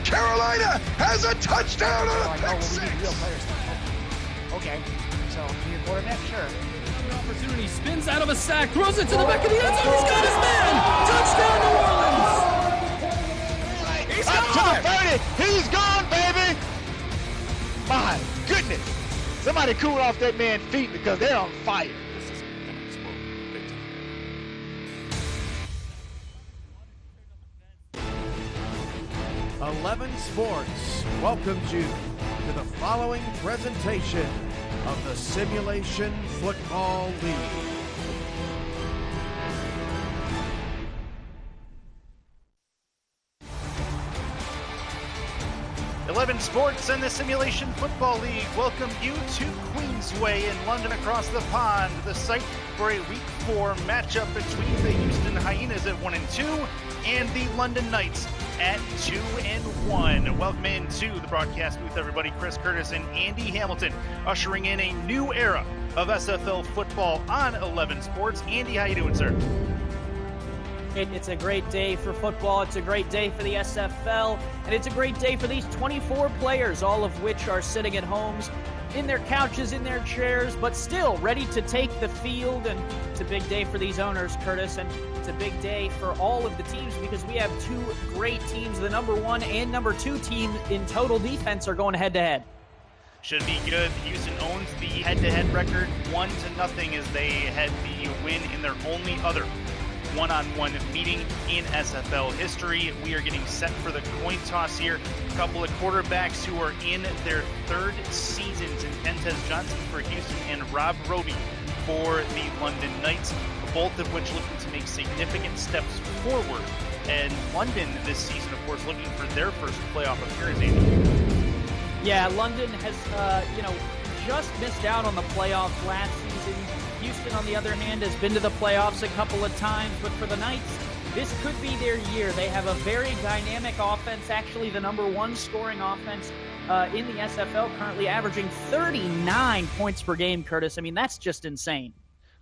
Carolina has a touchdown on a pick six. Okay, so your quarterback, sure. Opportunity, spins out of a sack, throws it to the back of the end zone. He's got his man. Touchdown, New Orleans. He's up to the 30. He's gone, baby. My goodness. Somebody cool off that man's feet because they're on fire. This is going to explode big time. 11 Sports welcomes you to the following presentation of the Simulation Football League. Sports and the Simulation Football League welcome you to Queensway in London across the pond, the site for a Week 4 matchup between the Houston Hyenas at 1-2 and the London Knights at 2-1. Welcome into the broadcast booth, everybody. Chris Curtis and Andy Hamilton ushering in a new era of SFL football on 11 Sports. Andy, how you doing, sir? It's a great day for football. It's a great day for the SFL. And it's a great day for these 24 players, all of which are sitting at homes, in their couches, in their chairs, but still ready to take the field. And it's a big day for these owners, Curtis. And it's a big day for all of the teams because we have two great teams. The number 1 and number 2 team in total defense are going head-to-head. Should be good. Houston owns the head-to-head record 1-0 as they had the win in their only other one-on-one meeting in SFL history. We are getting set for the coin toss here. A couple of quarterbacks who are in their third seasons in Kentez Johnson for Houston and Rob Roby for the London Knights, both of which looking to make significant steps forward. And London this season, of course, looking for their first playoff appearance, Andy. Yeah, London has, just missed out on the playoffs last season. Houston, on the other hand, has been to the playoffs a couple of times, but for the Knights, this could be their year. They have a very dynamic offense, actually the number 1 scoring offense in the SFL, currently averaging 39 points per game, Curtis. I mean, that's just insane.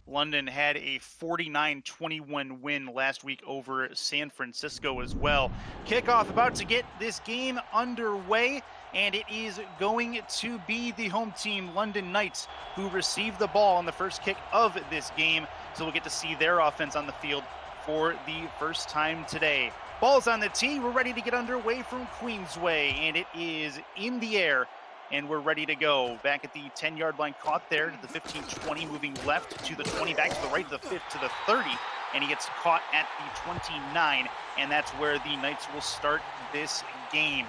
London had a 49-21 win last week over San Francisco as well. Kickoff about to get this game underway, and it is going to be the home team, London Knights, who receive the ball on the first kick of this game. So we'll get to see their offense on the field for the first time today. Ball's on the tee. We're ready to get underway from Queensway, and it is in the air, and we're ready to go. Back at the 10-yard line, caught there to the 15-20, moving left to the 20, back to the right to the 5 to the 30, and he gets caught at the 29, and that's where the Knights will start this game.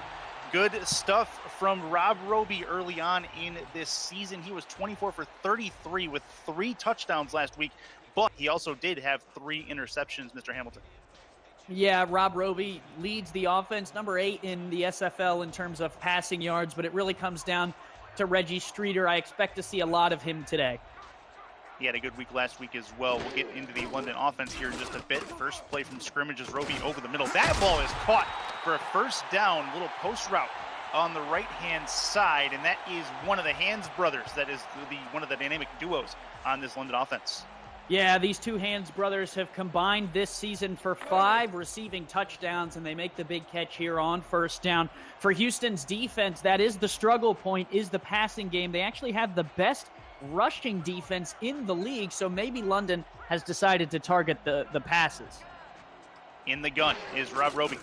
Good stuff from Rob Roby early on in this season. He was 24 for 33 with 3 touchdowns last week, but he also did have 3 interceptions, Mr. Hamilton. Yeah, Rob Roby leads the offense, number 8 in the SFL in terms of passing yards, but it really comes down to Reggie Streeter. I expect to see a lot of him today. He had a good week last week as well. We'll get into the London offense here in just a bit. First play from scrimmage is Roby over the middle. That ball is caught for a first down, little post route on the right-hand side, and that is one of the Hands brothers. That is one of the dynamic duos on this London offense. Yeah, these two Hands brothers have combined this season for 5 receiving touchdowns, and they make the big catch here on first down. For Houston's defense, that is the struggle point, is the passing game. They actually have the best rushing defense in the league, so maybe London has decided to target the passes. In the gun is Rob Roby.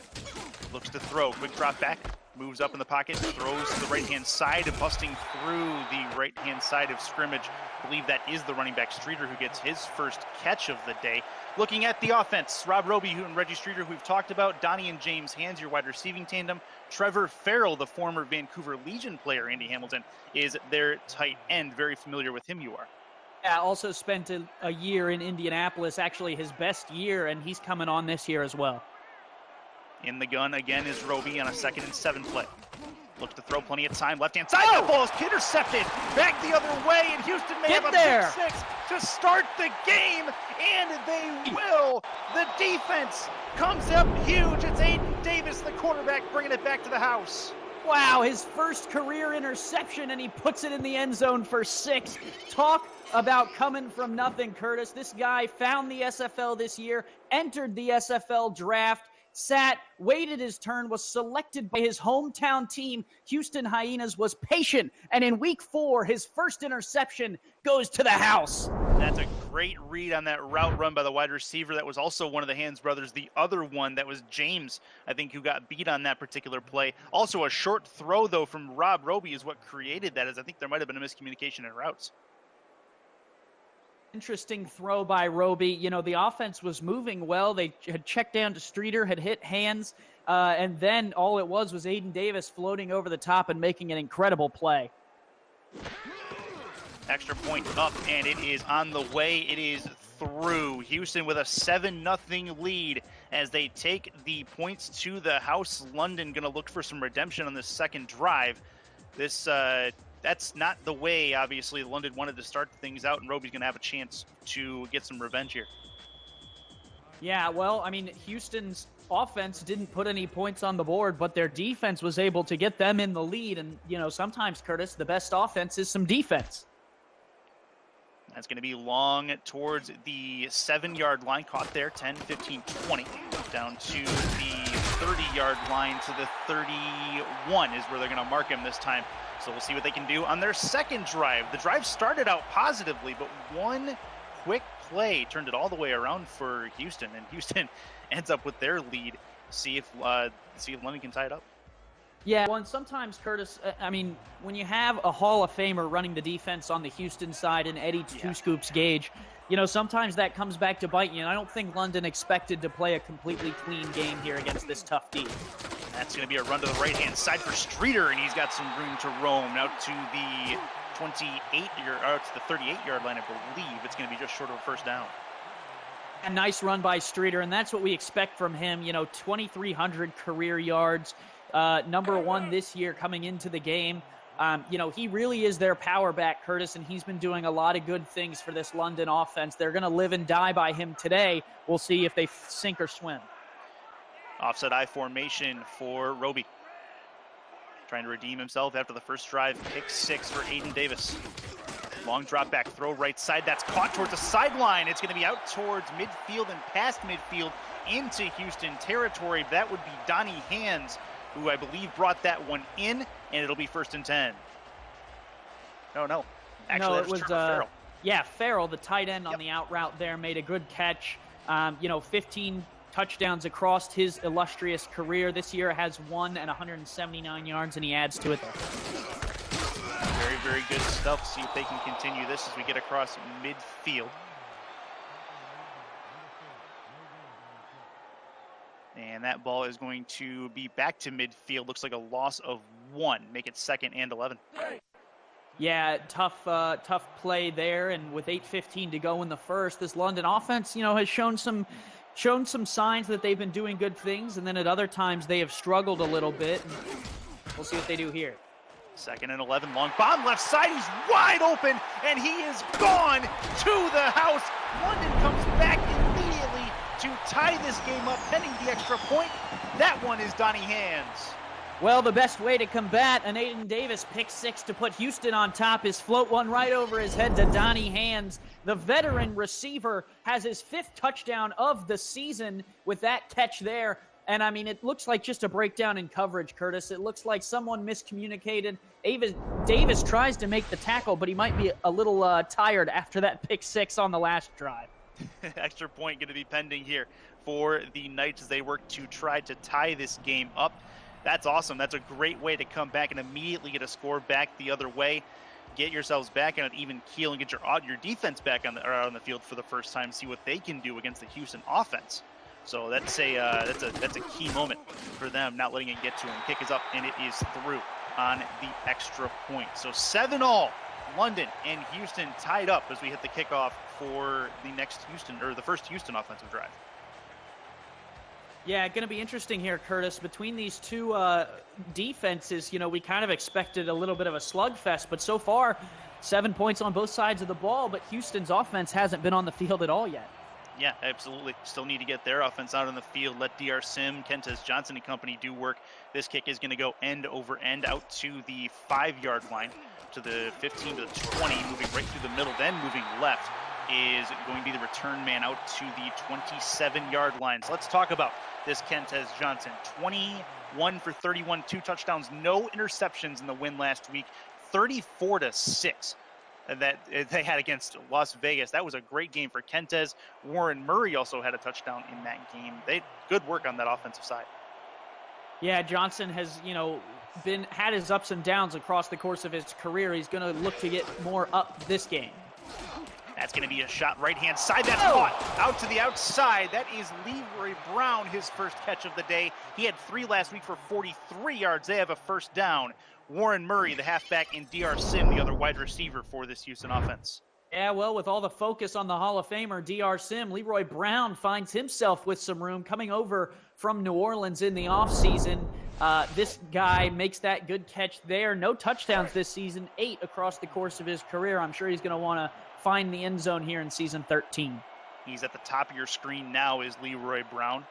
Looks to throw, quick drop back, moves up in the pocket, throws to the right-hand side, busting through the right-hand side of scrimmage. I believe that is the running back, Streeter, who gets his first catch of the day. Looking at the offense, Rob Roby and Reggie Streeter, who we've talked about, Donnie and James Hands, your wide receiving tandem. Trevor Farrell, the former Vancouver Legion player, Andy Hamilton, is their tight end. Very familiar with him you are. Yeah, also spent a year in Indianapolis, actually his best year, and he's coming on this year as well. In the gun again is Roby on a 2nd and 7 play. Looks to throw plenty of time. Left-hand side, that ball is intercepted. Back the other way, and Houston may have a pick 6 to start the game, and they will. The defense comes up huge. It's Aiden Davis, the quarterback, bringing it back to the house. Wow, his first career interception, and he puts it in the end zone for 6. Talk about coming from nothing, Curtis. This guy found the SFL this year, entered the SFL draft, sat, waited his turn, was selected by his hometown team, Houston Hyenas, was patient, and in week 4, his first interception goes to the house. That's a great read on that route run by the wide receiver. That was also one of the Hands brothers. The other one, that was James, I think, who got beat on that particular play. Also a short throw, though, from Rob Roby is what created that, as I think there might have been a miscommunication in routes. Interesting throw by Roby. You know, the offense was moving well. They had checked down to Streeter, had hit Hands, and then all it was Aiden Davis floating over the top and making an incredible play. Extra point up, and it is on the way. It is through. Houston with a 7-0 lead as they take the points to the house. London going to look for some redemption on this second drive. That's not the way, obviously, London wanted to start things out, and Roby's going to have a chance to get some revenge here. Yeah, well, I mean, Houston's offense didn't put any points on the board, but their defense was able to get them in the lead. And, you know, sometimes, Curtis, the best offense is some defense. That's going to be long towards the 7-yard line, caught there, 10, 15, 20, down to the 30-yard line to the 31 is where they're going to mark him this time. So we'll see what they can do on their second drive. The drive started out positively, but one quick play turned it all the way around for Houston, and Houston ends up with their lead. See if London can tie it up. Yeah, well, and sometimes, Curtis, I mean, when you have a Hall of Famer running the defense on the Houston side and Eddie Two Scoops Gage, you know, sometimes that comes back to bite you. And I don't think London expected to play a completely clean game here against this tough D. That's going to be a run to the right-hand side for Streeter, and he's got some room to roam out to the 38-yard line, I believe. It's going to be just short of a first down. A nice run by Streeter, and that's what we expect from him. You know, 2,300 career yards. Number 1 this year coming into the game. You know, he really is their power back, Curtis, and he's been doing a lot of good things for this London offense. They're going to live and die by him today. We'll see if they sink or swim. Offset I formation for Roby. Trying to redeem himself after the first drive. Pick 6 for Aiden Davis. Long drop back, throw right side. That's caught towards the sideline. It's going to be out towards midfield and past midfield into Houston territory. That would be Donnie Hands, who I believe brought that one in, and it'll be 1st and 10. No. Actually, it was Farrell. Yeah, Farrell, the tight end on the out route there, made a good catch. You know, 15 touchdowns across his illustrious career. This year has 1 and 179 yards, and he adds to it. Very, very good stuff. See if they can continue this as we get across midfield. And that ball is going to be back to midfield. Looks like a loss of 1. Make it 2nd and 11. Yeah, tough play there. And with 8:15 to go in the first, this London offense, you know, has shown some signs that they've been doing good things. And then at other times they have struggled a little bit. And we'll see what they do here. 2nd and 11. Long bomb left side. He's wide open, and he is gone to the house. London comes back immediately to tie this game up, pending the extra point. That one is Donnie Hands. Well, the best way to combat an Aiden Davis pick 6 to put Houston on top is float one right over his head to Donnie Hands. The veteran receiver has his 5th touchdown of the season with that catch there. And, I mean, it looks like just a breakdown in coverage, Curtis. It looks like someone miscommunicated. Davis tries to make the tackle, but he might be a little tired after that pick 6 on the last drive. Extra point going to be pending here for the Knights as they work to try to tie this game up. That's awesome. That's a great way to come back and immediately get a score back the other way. Get yourselves back on an even keel and get your defense back on the field for the first time. See what they can do against the Houston offense. So that's a key moment for them, not letting it get to him. Kick is up, and it is through on the extra point. So 7-all, London and Houston tied up as we hit the kickoff for the first Houston offensive drive. Yeah, going to be interesting here, Curtis. Between these two defenses, you know, we kind of expected a little bit of a slugfest, but so far, 7 points on both sides of the ball, but Houston's offense hasn't been on the field at all yet. Yeah, absolutely. Still need to get their offense out on the field. Let DR Sim, Kentez Johnson and company do work. This kick is going to go end over end out to the 5-yard line, to the 15 to the 20, moving right through the middle, then moving left is going to be the return man out to the 27-yard line. So let's talk about this Kentez Johnson. 21 for 31, 2 touchdowns, no interceptions in the win last week, 34-6. That they had against Las Vegas. That was a great game for Kentez. Warren Murray also had a touchdown in that game. Good work on that offensive side. Yeah, Johnson has, had his ups and downs across the course of his career. He's going to look to get more up this game. That's going to be a shot right-hand side. That's caught out to the outside. That is Leroy Brown, his first catch of the day. He had 3 last week for 43 yards. They have a first down. Warren Murray, the halfback, and DR Sim, the other wide receiver for this Houston offense. Yeah, well, with all the focus on the Hall of Famer, DR Sim, Leroy Brown finds himself with some room coming over from New Orleans in the offseason. This guy makes that good catch there. No touchdowns this season, 8 across the course of his career. I'm sure he's going to want to find the end zone here in season 13. He's at the top of your screen now is Leroy Brown.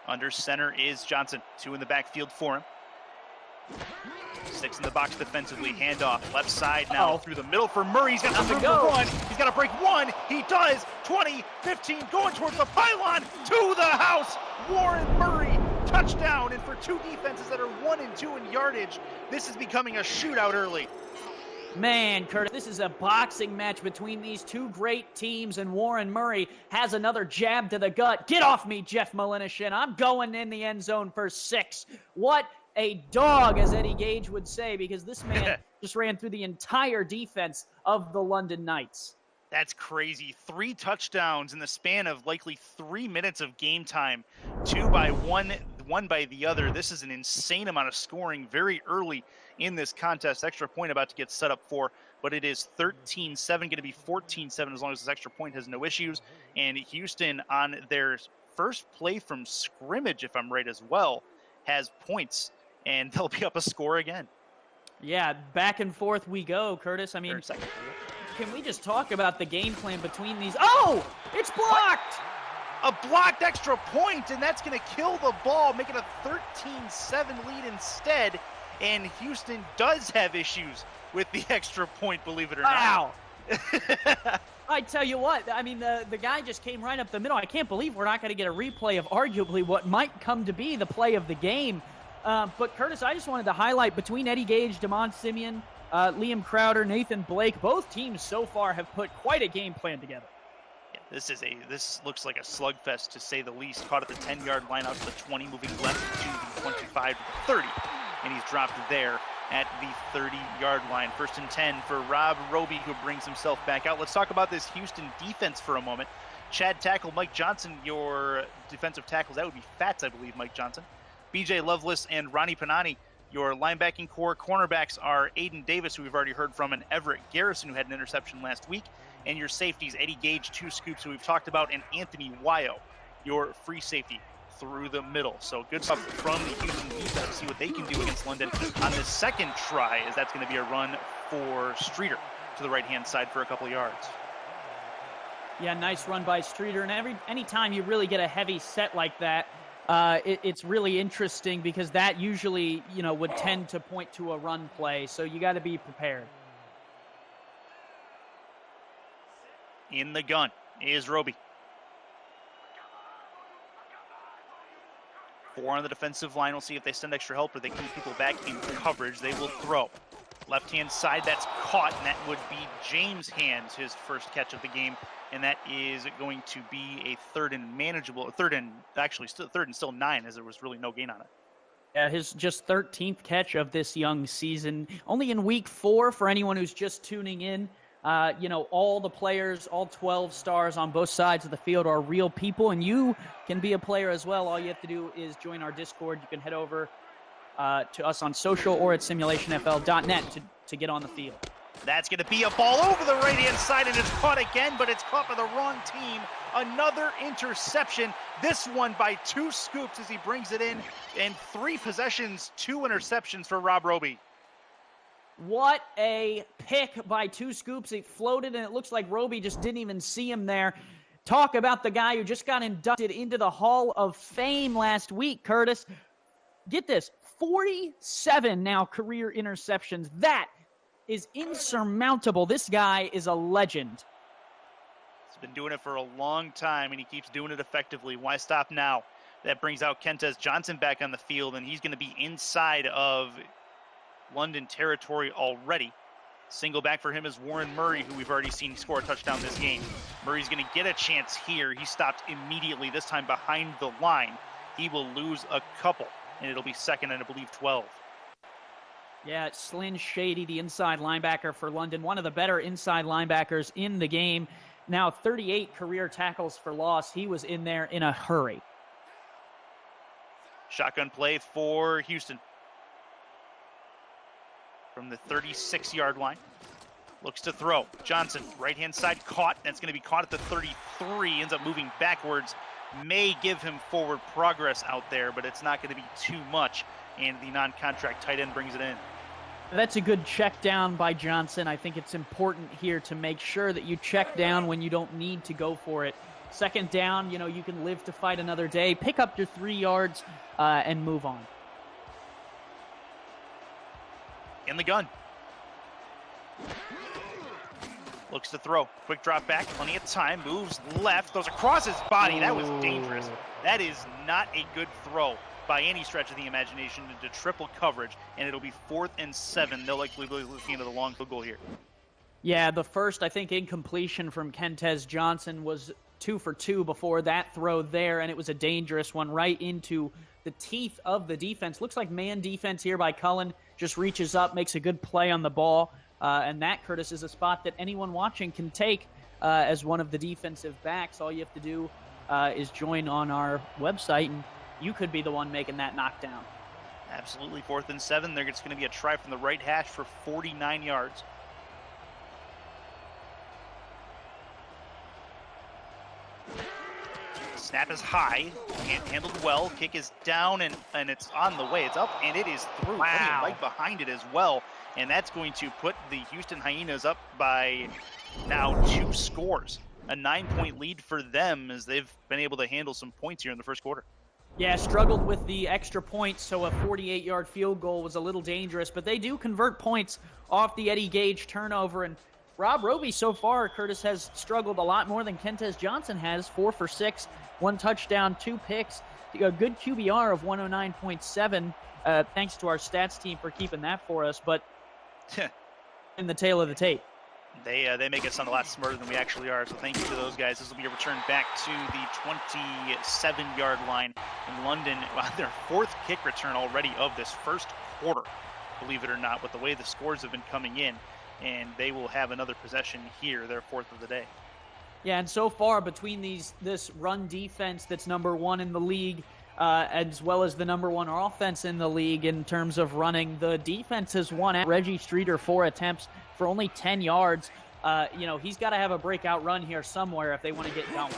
Under center is Johnson. 2 in the backfield for him. 6 in the box defensively. Handoff left side now through the middle for Murray. He's got room for 1. He's got to break 1. He does. 20, 15, going towards the pylon to the house. Warren Murray, touchdown. And for 2 defenses that are 1 and 2 in yardage, this is becoming a shootout early. Man, Curtis, this is a boxing match between these 2 great teams, and Warren Murray has another jab to the gut. Get off me, Jeff Malinishin. I'm going in the end zone for 6. What a dog, as Eddie Gage would say, because this man just ran through the entire defense of the London Knights. That's crazy. 3 touchdowns in the span of likely 3 minutes of game time. 2 by one by the other. This is an insane amount of scoring very early in this contest. Extra point about to get set up for, but it is 13-7, going to be 14-7 as long as this extra point has no issues. And Houston, on their first play from scrimmage, if I'm right as well, has points, and they'll be up a score again. Yeah, back and forth we go, Curtis. I mean, can we just talk about the game plan between these? Oh, it's blocked! A blocked extra point, and that's going to kill the ball, make it a 13-7 lead instead. And Houston does have issues with the extra point, believe it or not. Wow. I tell you what, I mean, the guy just came right up the middle. I can't believe we're not going to get a replay of arguably what might come to be the play of the game. But, Curtis, I just wanted to highlight between Eddie Gage, Damon Simeon, Liam Crowder, Nathan Blake, both teams so far have put quite a game plan together. Yeah, this looks like a slugfest, to say the least. Caught at the 10-yard line out to the 20, moving left to the 25 to the 30. And he's dropped there at the 30-yard line. 1st and 10 for Rob Roby, who brings himself back out. Let's talk about this Houston defense for a moment. Chad tackle, Mike Johnson, your defensive tackles. That would be Fats, I believe, Mike Johnson. BJ Lovelace and Ronnie Panani. Your linebacking core. Cornerbacks are Aiden Davis, who we've already heard from, and Everett Garrison, who had an interception last week. And your safeties, Eddie Gage, 2 scoops, who we've talked about, and Anthony Wyo, your free safety through the middle. So good stuff from the Houston defense. See what they can do against London on the second try, as that's going to be a run for Streeter to the right-hand side for a couple of yards. Yeah, nice run by Streeter. And anytime you really get a heavy set like that, it's really interesting, because that usually, would tend to point to a run play. So you got to be prepared. In the gun is Roby. 4 on the defensive line. We'll see if they send extra help or they keep people back in coverage. They will throw. Left-hand side, that's caught, and that would be James Hands, his first catch of the game. And that is going to be a third and still 9, as there was really no gain on it. Yeah, his just 13th catch of this young season. Only in week 4 for anyone who's just tuning in. All the players, all 12 stars on both sides of the field are real people, and you can be a player as well. All you have to do is join our Discord. You can head over to us on social or at simulationfl.net to get on the field. That's going to be a ball over the right-hand side, and it's caught again, but it's caught by the wrong team. Another interception, this one by 2 scoops as he brings it in, and 3 possessions, 2 interceptions for Rob Roby. What a pick by 2 scoops. It floated, and it looks like Roby just didn't even see him there. Talk about the guy who just got inducted into the Hall of Fame last week, Curtis. Get this, 47 now career interceptions. That is insurmountable. This guy is a legend. He's been doing it for a long time, and he keeps doing it effectively. Why stop now? That brings out Kentez Johnson back on the field, and he's going to be inside of London territory already. Single back for him is Warren Murray, who we've already seen score a touchdown this game. Murray's going to get a chance here. He stopped immediately, this time behind the line. He will lose a couple, and it'll be second and I believe 12. Yeah, Slyn Shady, the inside linebacker for London, one of the better inside linebackers in the game. Now 38 career tackles for loss. He was in there in a hurry. Shotgun play for Houston. From the 36-yard line. Looks to throw. Johnson, right-hand side, caught. That's going to be caught at the 33. Ends up moving backwards. May give him forward progress out there, but it's not going to be too much. And the non-contract tight end brings it in. That's a good check down by Johnson. I think it's important here to make sure that you check down when you don't need to go for it. Second down, you can live to fight another day. Pick up your 3 yards and move on. In the gun. Looks to throw. Quick drop back. Plenty of time. Moves left. Goes across his body. That was dangerous. That is not a good throw by any stretch of the imagination into triple coverage. And it'll be 4th and 7. They'll likely be looking into the long field goal here. Yeah, the first, I think, incompletion from Kentez Johnson was 2 for 2 before that throw there. And it was a dangerous one right into the teeth of the defense. Looks like man defense here by Cullen. Just reaches up, makes a good play on the ball. And that, Curtis, is a spot that anyone watching can take as one of the defensive backs. All you have to do is join on our website, and you could be the one making that knockdown. Absolutely. 4th and 7. There's going to be a try from the right hash for 49 yards. Snap is high, handled well. Kick is down, and it's on the way. It's up, and it is through. Wow. Right behind it as well. And that's going to put the Houston Hyenas up by now 2 scores. A 9-point lead for them as they've been able to handle some points here in the first quarter. Yeah, struggled with the extra points, so a 48-yard field goal was a little dangerous. But they do convert points off the Eddie Gage turnover. And Rob Roby so far, Curtis, has struggled a lot more than Kentez Johnson has. 4 for 6, 1 touchdown, 2 picks. A good QBR of 109.7. Thanks to our stats team for keeping that for us. But in the tail of the tape. They make us sound a lot smarter than we actually are, so thank you to those guys. This will be a return back to the 27-yard line in London. Their 4th kick return already of this first quarter, believe it or not, with the way the scores have been coming in. And they will have another possession here, their 4th of the day. Yeah, and so far between this run defense that's number 1 in the league, as well as the number 1 offense in the league in terms of running, the defense has won at Reggie Streeter 4 attempts for only 10 yards. He's got to have a breakout run here somewhere if they want to get going.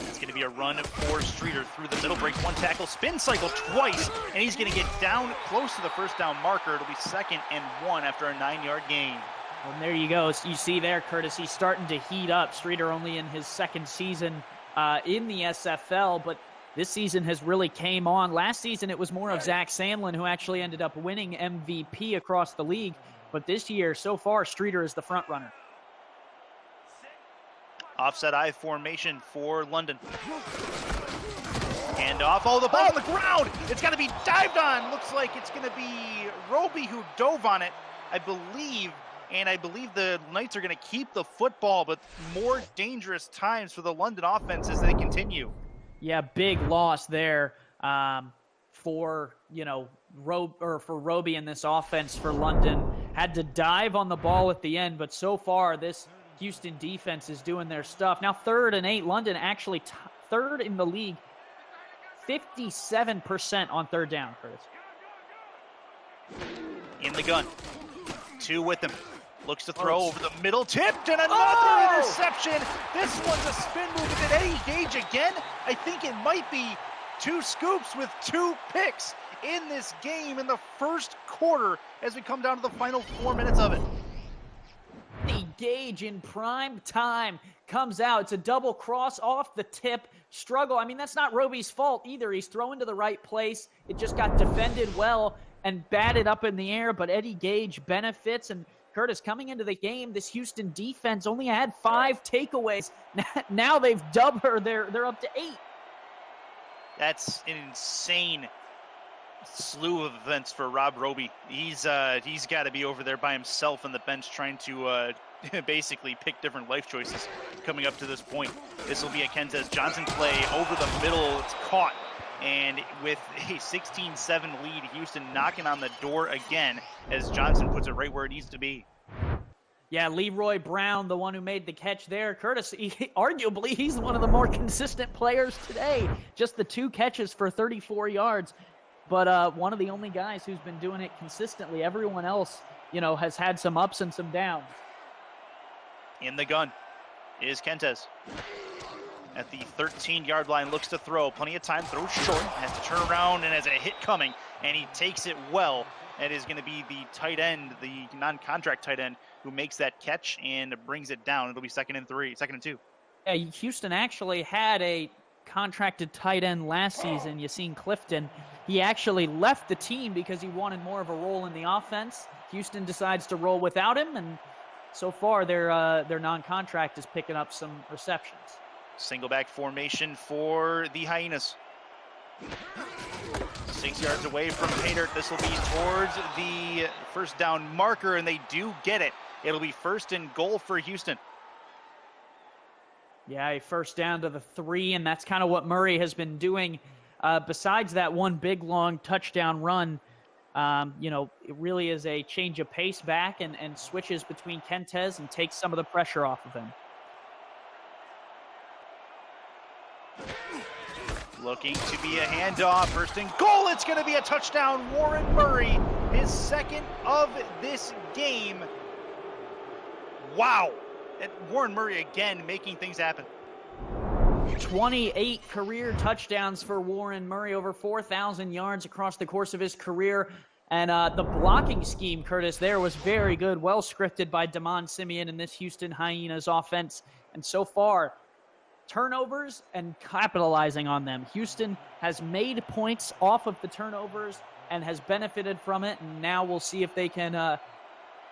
It's going to be a run for Streeter through the middle, breaks 1 tackle, spin cycle twice, and he's going to get down close to the first down marker. It'll be 2nd and 1 after a 9-yard gain. Well, there you go. You see there, Curtis, he's starting to heat up. Streeter only in his 2nd season in the SFL, but this season has really came on. Last season, it was more of Zach Sandlin who actually ended up winning MVP across the league. But this year, so far, Streeter is the front runner. Offset I formation for London. Hand off. Oh, the ball on the ground. It's got to be dived on. Looks like it's going to be Roby who dove on it, I believe. And I believe the Knights are going to keep the football, but more dangerous times for the London offense as they continue. Yeah, big loss there for Roby in this offense for London. Had to dive on the ball at the end, but so far this Houston defense is doing their stuff. Now 3rd and 8, London actually 3rd in the league, 57% on 3rd down, Curtis. In the gun, 2 with him. Looks to throw over the middle, tipped, and another interception. This one's a spin move with an Eddie Gage again. I think it might be 2 scoops with 2 picks in this game in the first quarter as we come down to the final 4 minutes of it. Eddie Gage in prime time comes out. It's a double cross off the tip. Struggle. I mean, that's not Roby's fault either. He's throwing to the right place. It just got defended well and batted up in the air, but Eddie Gage benefits, and Curtis, coming into the game, this Houston defense only had 5 takeaways. Now they've doubled, they're up to 8. That's an insane slew of events for Rob Roby. He's got to be over there by himself on the bench trying to basically pick different life choices coming up to this point. This will be a Kentez Johnson play over the middle. It's caught. And with a 16-7 lead, Houston knocking on the door again as Johnson puts it right where it needs to be. Yeah, Leroy Brown, the one who made the catch there. Curtis, arguably, he's one of the more consistent players today. Just the 2 catches for 34 yards. But one of the only guys who's been doing it consistently. Everyone else, has had some ups and some downs. In the gun is Kentez. At the 13-yard line, looks to throw. Plenty of time, throws short, has to turn around and has a hit coming, and he takes it well. That is going to be the tight end, the non-contract tight end, who makes that catch and brings it down. It'll be 2nd and 2. Yeah, Houston actually had a contracted tight end last season, Yassine Clifton. He actually left the team because he wanted more of a role in the offense. Houston decides to roll without him, and so far their non-contract is picking up some receptions. Single back formation for the Hyenas. 6 yards away from Paydirt. This will be towards the first down marker, and they do get it. It'll be 1st and goal for Houston. Yeah, a first down to the 3, and that's kind of what Murray has been doing. Besides that one big, long touchdown run, it really is a change of pace back and switches between Kentez and takes some of the pressure off of him. Looking to be a handoff, 1st and goal. It's going to be a touchdown. Warren Murray, his 2nd of this game. Wow. And Warren Murray again making things happen. 28 career touchdowns for Warren Murray, over 4,000 yards across the course of his career. And the blocking scheme, Curtis, there was very good, well scripted by Damon Simeon in this Houston Hyenas offense. And so far, turnovers and capitalizing on them. Houston has made points off of the turnovers and has benefited from it. And now we'll see if they can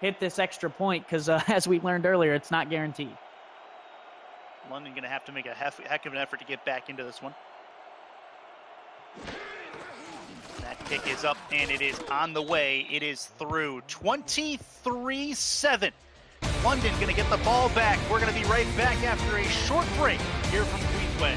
hit this extra point because, as we learned earlier, it's not guaranteed. London going to have to make a heck of an effort to get back into this one. That kick is up, and it is on the way. It is through. 23-7. London going to get the ball back. We're going to be right back after a short break here from Queensway.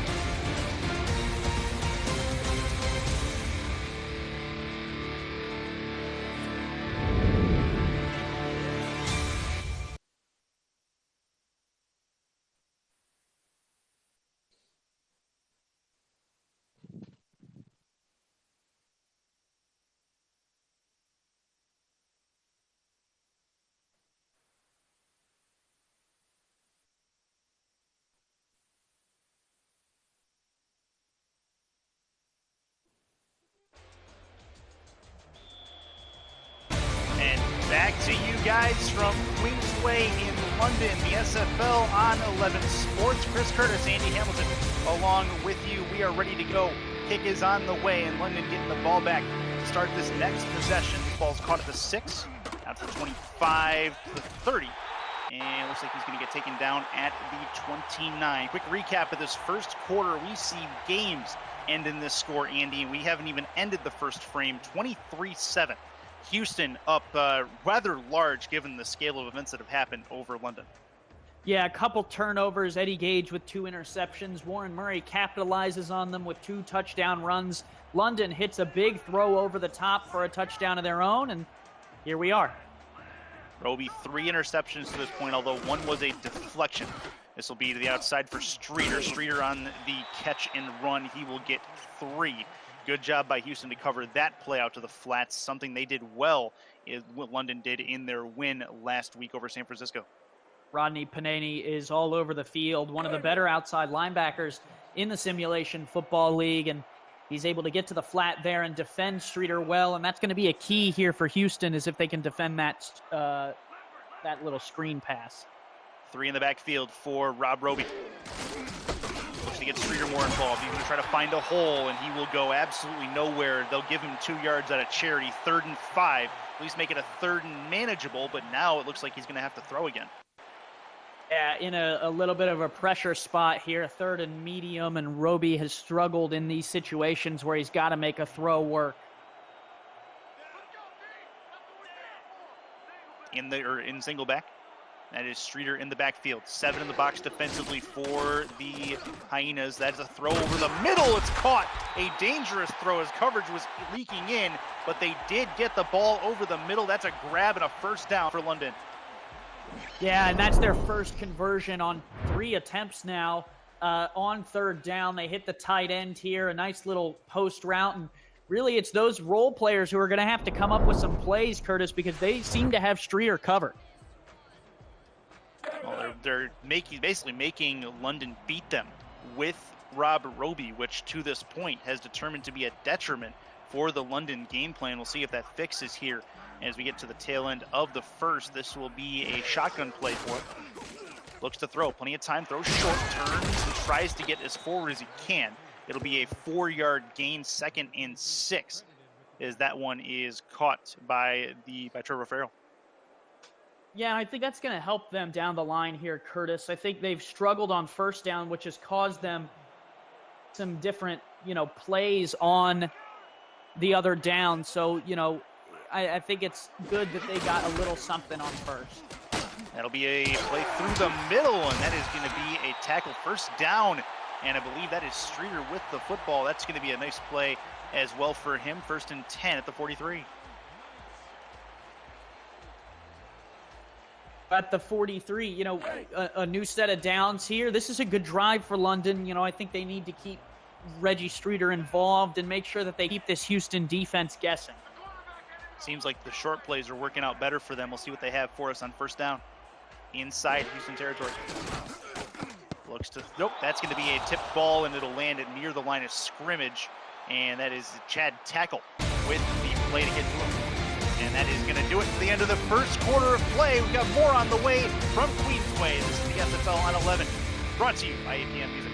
Back to you guys from Queensway in London, the SFL on 11 Sports. Chris Curtis, Andy Hamilton, along with you. We are ready to go. Kick is on the way, and London getting the ball back to start this next possession. The ball's caught at the 6, out to the 25, to the 30. And it looks like he's going to get taken down at the 29. Quick recap of this first quarter. We see games end in this score, Andy. We haven't even ended the first frame, 23-7. Houston up rather large given the scale of events that have happened over London. Yeah, a couple turnovers. Eddie Gage with 2 interceptions. Warren Murray capitalizes on them with 2 touchdown runs. London hits a big throw over the top for a touchdown of their own, and here we are. Roby, 3 interceptions to this point, although one was a deflection. This will be to the outside for Streeter. Streeter on the catch and run. He will get 3. Good job by Houston to cover that play out to the flats, something they did well, is what London did in their win last week over San Francisco. Rodney Panini is all over the field, one of the better outside linebackers in the Simulation Football League, and he's able to get to the flat there and defend Streeter well, and that's going to be a key here for Houston, is if they can defend that little screen pass. 3 in the backfield for Rob Roby. Looks to to get Streeter more involved. He's going to try to find a hole, and he will go absolutely nowhere. They'll give him 2 yards out of charity, 3rd and 5. At least make it a 3rd and manageable, but now it looks like he's going to have to throw again. Yeah, in a little bit of a pressure spot here, 3rd and medium, and Roby has struggled in these situations where he's got to make a throw work. In single back. That is Streeter in the backfield. 7 in the box defensively for the Hyenas. That's a throw over the middle. It's caught. A dangerous throw as coverage was leaking in, but they did get the ball over the middle. That's a grab and a 1st down for London. Yeah, and that's their first conversion on 3 attempts now. On 3rd down, they hit the tight end here, a nice little post route, and really it's those role players who are going to have to come up with some plays, Curtis, because they seem to have Streeter covered. Well, they're basically making London beat them with Rob Roby, which to this point has determined to be a detriment for the London game plan. We'll see if that fixes here as we get to the tail end of the first. This will be a shotgun play for it. Looks to throw, plenty of time, throws short, turns, and tries to get as forward as he can. It'll be a 4-yard gain, 2nd and 6, as that one is caught by Trevor Farrell. Yeah, I think that's going to help them down the line here, Curtis. I think they've struggled on 1st down, which has caused them some different, plays on the other down. So, I think it's good that they got a little something on 1st. That'll be a play through the middle, and that is going to be a tackle, 1st down. And I believe that is Streeter with the football. That's going to be a nice play as well for him. 1st and 10 at the 43. At the 43, a new set of downs here. This is a good drive for London. I think they need to keep Reggie Streeter involved and make sure that they keep this Houston defense guessing. Seems like the short plays are working out better for them. We'll see what they have for us on 1st down inside Houston territory. Nope, that's going to be a tipped ball, and it'll land it near the line of scrimmage. And that is Chad Tackle with the play to get to him. And that is going to do it for the end of the first quarter of play. We've got more on the way from Queensway. This is the SFL on 11, brought to you by APM Music.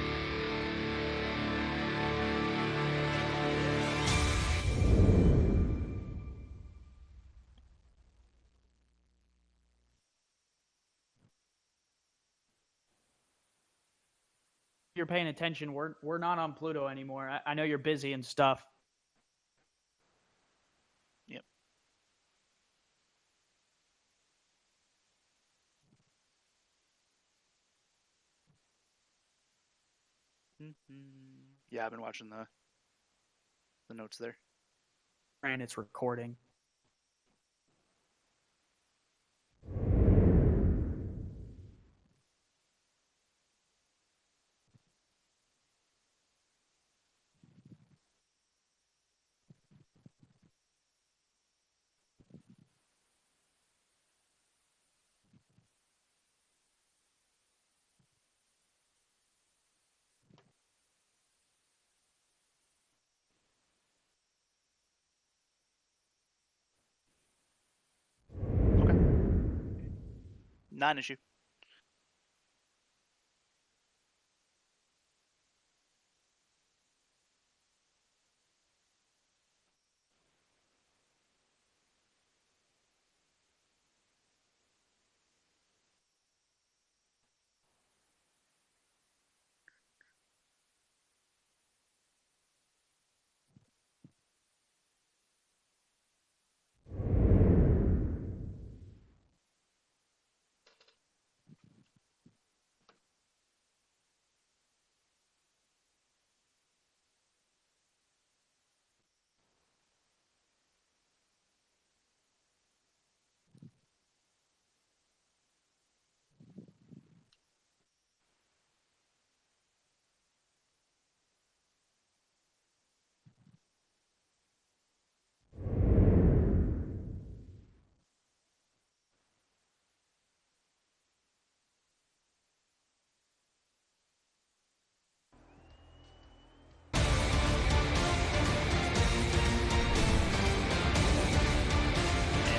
You're paying attention. We're not on Pluto anymore. I know you're busy and stuff. Yep. Yeah, I've been watching the notes there. And it's recording. Not an issue.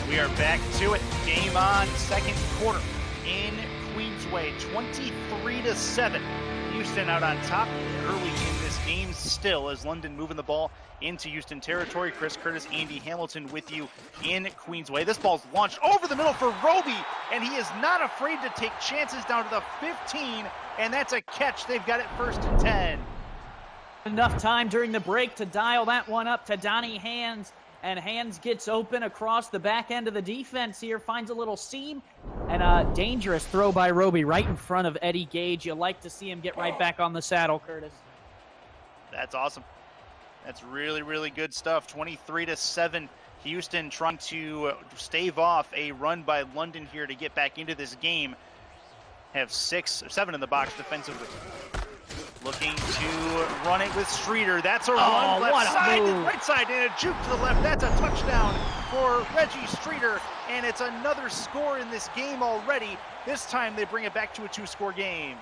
We are back to it. Game on, 2nd quarter in Queensway, 23-7. Houston out on top. early in this game still, as London moving the ball into Houston territory. Chris Curtis, Andy Hamilton with you in Queensway. This ball's launched over the middle for Roby, and he is not afraid to take chances down to the 15, and that's a catch. They've got it 1st and 10. Enough time during the break to dial that one up to Donnie Hands, and Hands gets open across the back end of the defense here, finds a little seam, and a dangerous throw by Roby right in front of Eddie Gage. You like to see him get right back on the saddle, Curtis. That's awesome. That's really, really good stuff. 23-7. Houston trying to stave off a run by London here to get back into this game. Have 7 in the box defensively. Looking to run it with Streeter. That's a run left side to right side and a juke to the left. That's a touchdown for Reggie Streeter, and it's another score in this game already. This time they bring it back to a 2-score game.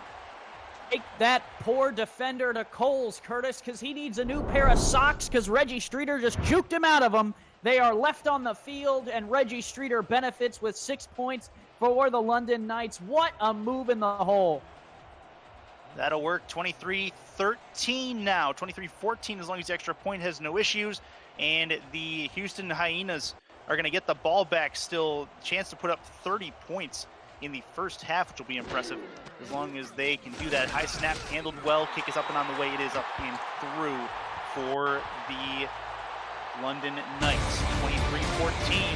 Take that poor defender to Coles, Curtis, because he needs a new pair of socks because Reggie Streeter just juked him out of them. They are left on the field, and Reggie Streeter benefits with 6 points for the London Knights. What a move in the hole. That'll work. 23-13 now. 23-14 as long as the extra point has no issues. And the Houston Hyenas are going to get the ball back still. Chance to put up 30 points in the first half, which will be impressive as long as they can do that. High snap handled well. Kick is up and on the way. It is up and through for the London Knights. 23-14.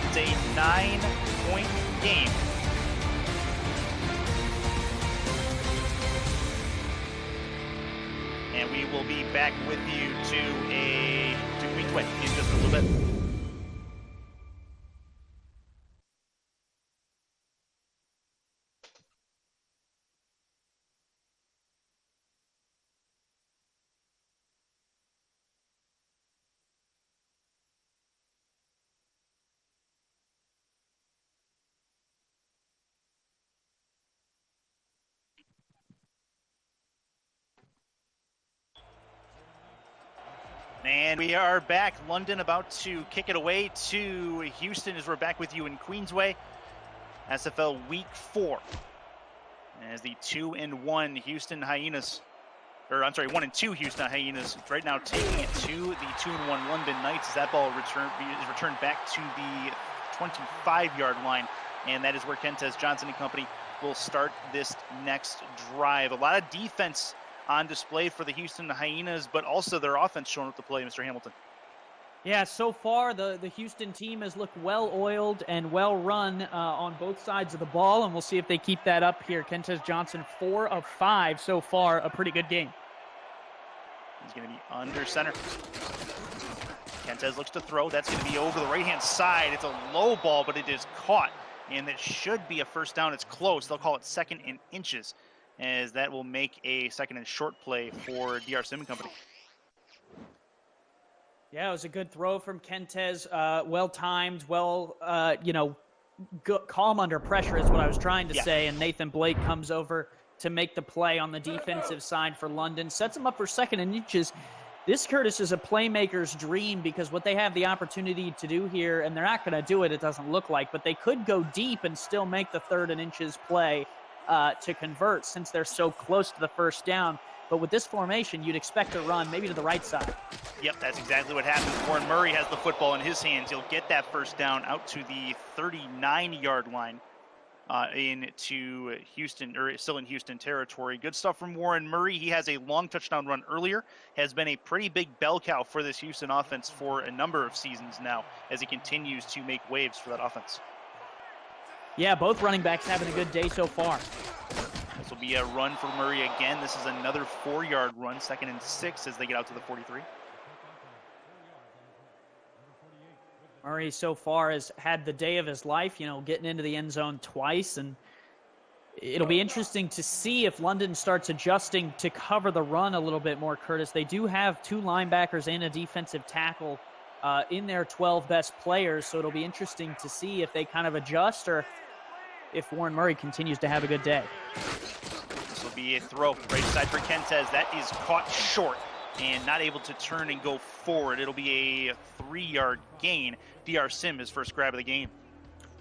It's a 9-point game. And we will be back with you to Queensway in just a little bit. And we are back. London about to kick it away to Houston as we're back with you in Queensway. SFL Week 4. As the 2-1 Houston Hyenas, 1-2 Houston Hyenas right now taking it to the 2-1 London Knights as that ball is returned back to the 25-yard line. And that is where Kentez Johnson and company will start this next drive. A lot of defense on display for the Houston Hyenas, but also their offense showing up to play, Mr. Hamilton. Yeah, so far the Houston team has looked well-oiled and well-run on both sides of the ball, and we'll see if they keep that up here. Kentez Johnson, 4 of 5 so far, a pretty good game. He's going to be under center. Kentez looks to throw. That's going to be over the right-hand side. It's a low ball, but it is caught, and it should be a first down. It's close. They'll call it 2nd and inches, as that will make a 2nd and short play for DR Sim and company. Yeah, it was a good throw from Kentez. Well-timed, calm under pressure is what I was trying to say, and Nathan Blake comes over to make the play on the defensive side for London. Sets him up for 2nd and inches. This, Curtis, is a playmaker's dream because what they have the opportunity to do here, and they're not going to do it, it doesn't look like, but they could go deep and still make the 3rd and inches play to convert since they're so close to the first down. But with this formation, you'd expect to run maybe to the right side. Yep, that's exactly what happens. Warren Murray has the football in his hands. He'll get that first down out to the 39-yard line into Houston, or still in Houston territory. Good stuff from Warren Murray. He has a long touchdown run earlier, has been a pretty big bell cow for this Houston offense for a number of seasons now as he continues to make waves for that offense. Yeah, both running backs having a good day so far. This will be a run for Murray again. This is another 4-yard run, 2nd and 6 as they get out to the 43. Murray so far has had the day of his life, getting into the end zone twice, and it'll be interesting to see if London starts adjusting to cover the run a little bit more, Curtis. They do have 2 linebackers and a defensive tackle in their 12 best players, so it'll be interesting to see if they kind of adjust or if Warren Murray continues to have a good day. This will be a throw right side for Kentez. That is caught short and not able to turn and go forward. It'll be a 3-yard gain. DR Sim, his first grab of the game.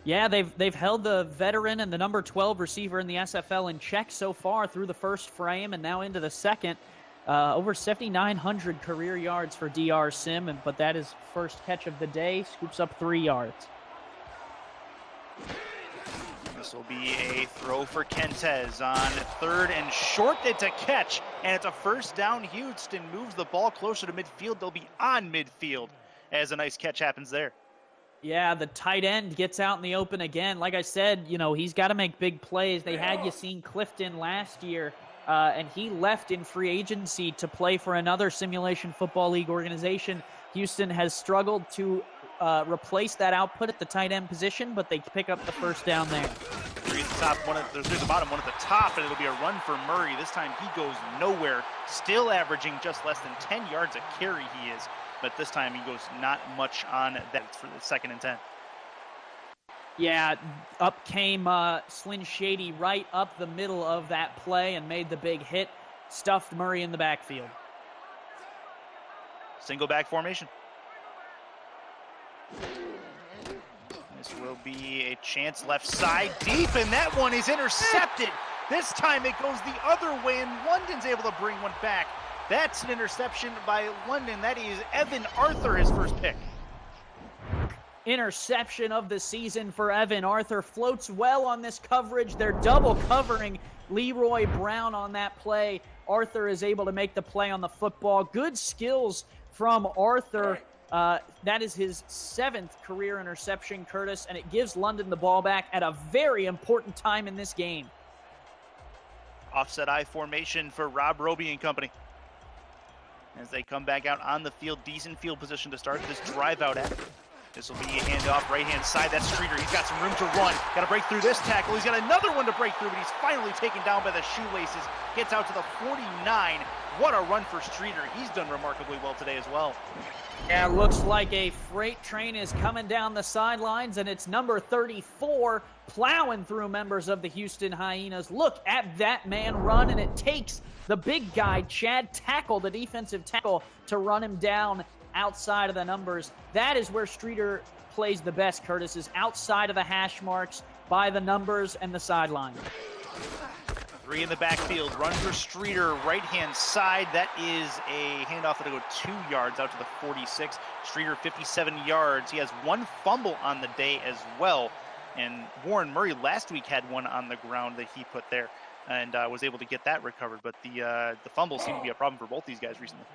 Yeah, they've held the veteran and the number 12 receiver in the SFL in check so far through the first frame and now into the second. Over 7,900 career yards for DR Sim, but that is first catch of the day, scoops up 3 yards. This will be a throw for Kentez on 3rd and short. It's a catch, and it's a first down. Houston moves the ball closer to midfield. They'll be on midfield as a nice catch happens there. Yeah, the tight end gets out in the open again. Like I said, he's got to make big plays. They had Yassine Clifton last year, and he left in free agency to play for another Simulation Football League organization. Houston has struggled to replace that output at the tight end position, but they pick up the first down there. Three at the top, there's the bottom, one at the top, and it'll be a run for Murray. This time he goes nowhere, still averaging just less than 10 yards a carry he is. But this time he goes not much on that for the 2nd and 10. Yeah, up came Slyn Shady right up the middle of that play and made the big hit. Stuffed Murray in the backfield. Single back formation. This will be a chance left side deep, and that one is intercepted. This time it goes the other way, and London's able to bring one back. That's an interception by London. That is Evan Arthur, his first pick. Interception of the season for Evan Arthur. Floats well on this coverage. They're double covering Leroy Brown on that play. Arthur is able to make the play on the football. Good skills from Arthur. That is his 7th career interception, Curtis, and it gives London the ball back at a very important time in this game. Offset I formation for Rob Roby and company. As they come back out on the field, decent field position to start this drive out at. This will be a handoff right-hand side. That's Streeter. He's got some room to run. Got to break through this tackle. He's got another one to break through, but he's finally taken down by the shoelaces. Gets out to the 49. What a run for Streeter. He's done remarkably well today as well. Yeah, looks like a freight train is coming down the sidelines, and it's number 34 plowing through members of the Houston Hyenas. Look at that man run, and it takes the big guy, Chad Tackle, the defensive tackle, to run him down outside of the numbers. That is where Streeter plays the best, Curtis, is outside of the hash marks, by the numbers and the sideline. 3 in the backfield, run for Streeter, right-hand side. That is a handoff that'll go 2 yards out to the 46. Streeter 57 yards. He has 1 fumble on the day as well. And Warren Murray last week had one on the ground that he put there and was able to get that recovered. But the fumbles seem to be a problem for both these guys recently.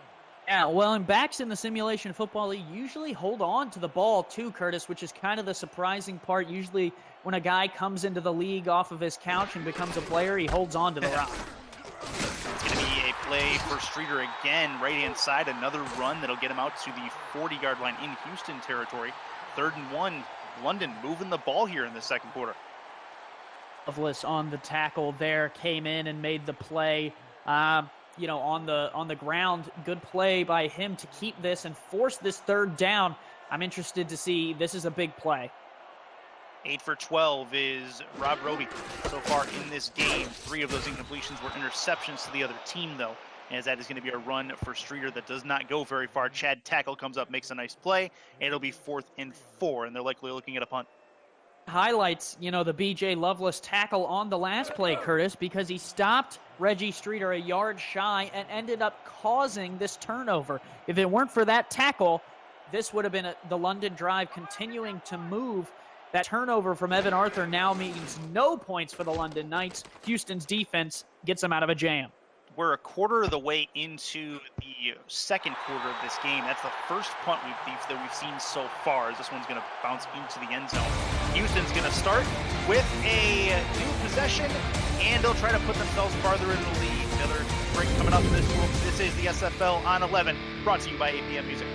Yeah, well, and backs in the Simulation Football League usually hold on to the ball too, Curtis, which is kind of the surprising part. Usually when a guy comes into the league off of his couch and becomes a player, he holds on to the rock. It's going to be a play for Streeter again, right-hand side, another run that'll get him out to the 40-yard line in Houston territory. 3rd and 1, London moving the ball here in the 2nd quarter. Loveless on the tackle there, came in and made the play. On the ground, good play by him to keep this and force this 3rd down. I'm interested to see. This is a big play. 8 for 12 is Rob Roby so far in this game. 3 of those incompletions were interceptions to the other team, though, as that is going to be a run for Streeter that does not go very far. Chad Tackle comes up, makes a nice play, and it'll be 4th and 4, and they're likely looking at a punt. Highlights, the BJ Loveless tackle on the last play, Curtis, because he stopped Reggie Streeter a yard shy and ended up causing this turnover. If it weren't for that tackle, this would have been the London drive continuing to move. That turnover from Evan Arthur now means no points for the London Knights. Houston's defense gets them out of a jam. We're a quarter of the way into the 2nd quarter of this game. That's the first punt that we've seen so far, as this one's going to bounce into the end zone. Houston's going to start with a new possession, and they'll try to put themselves farther in the lead. Another break coming up. This is the SFL on 11, brought to you by APM Music.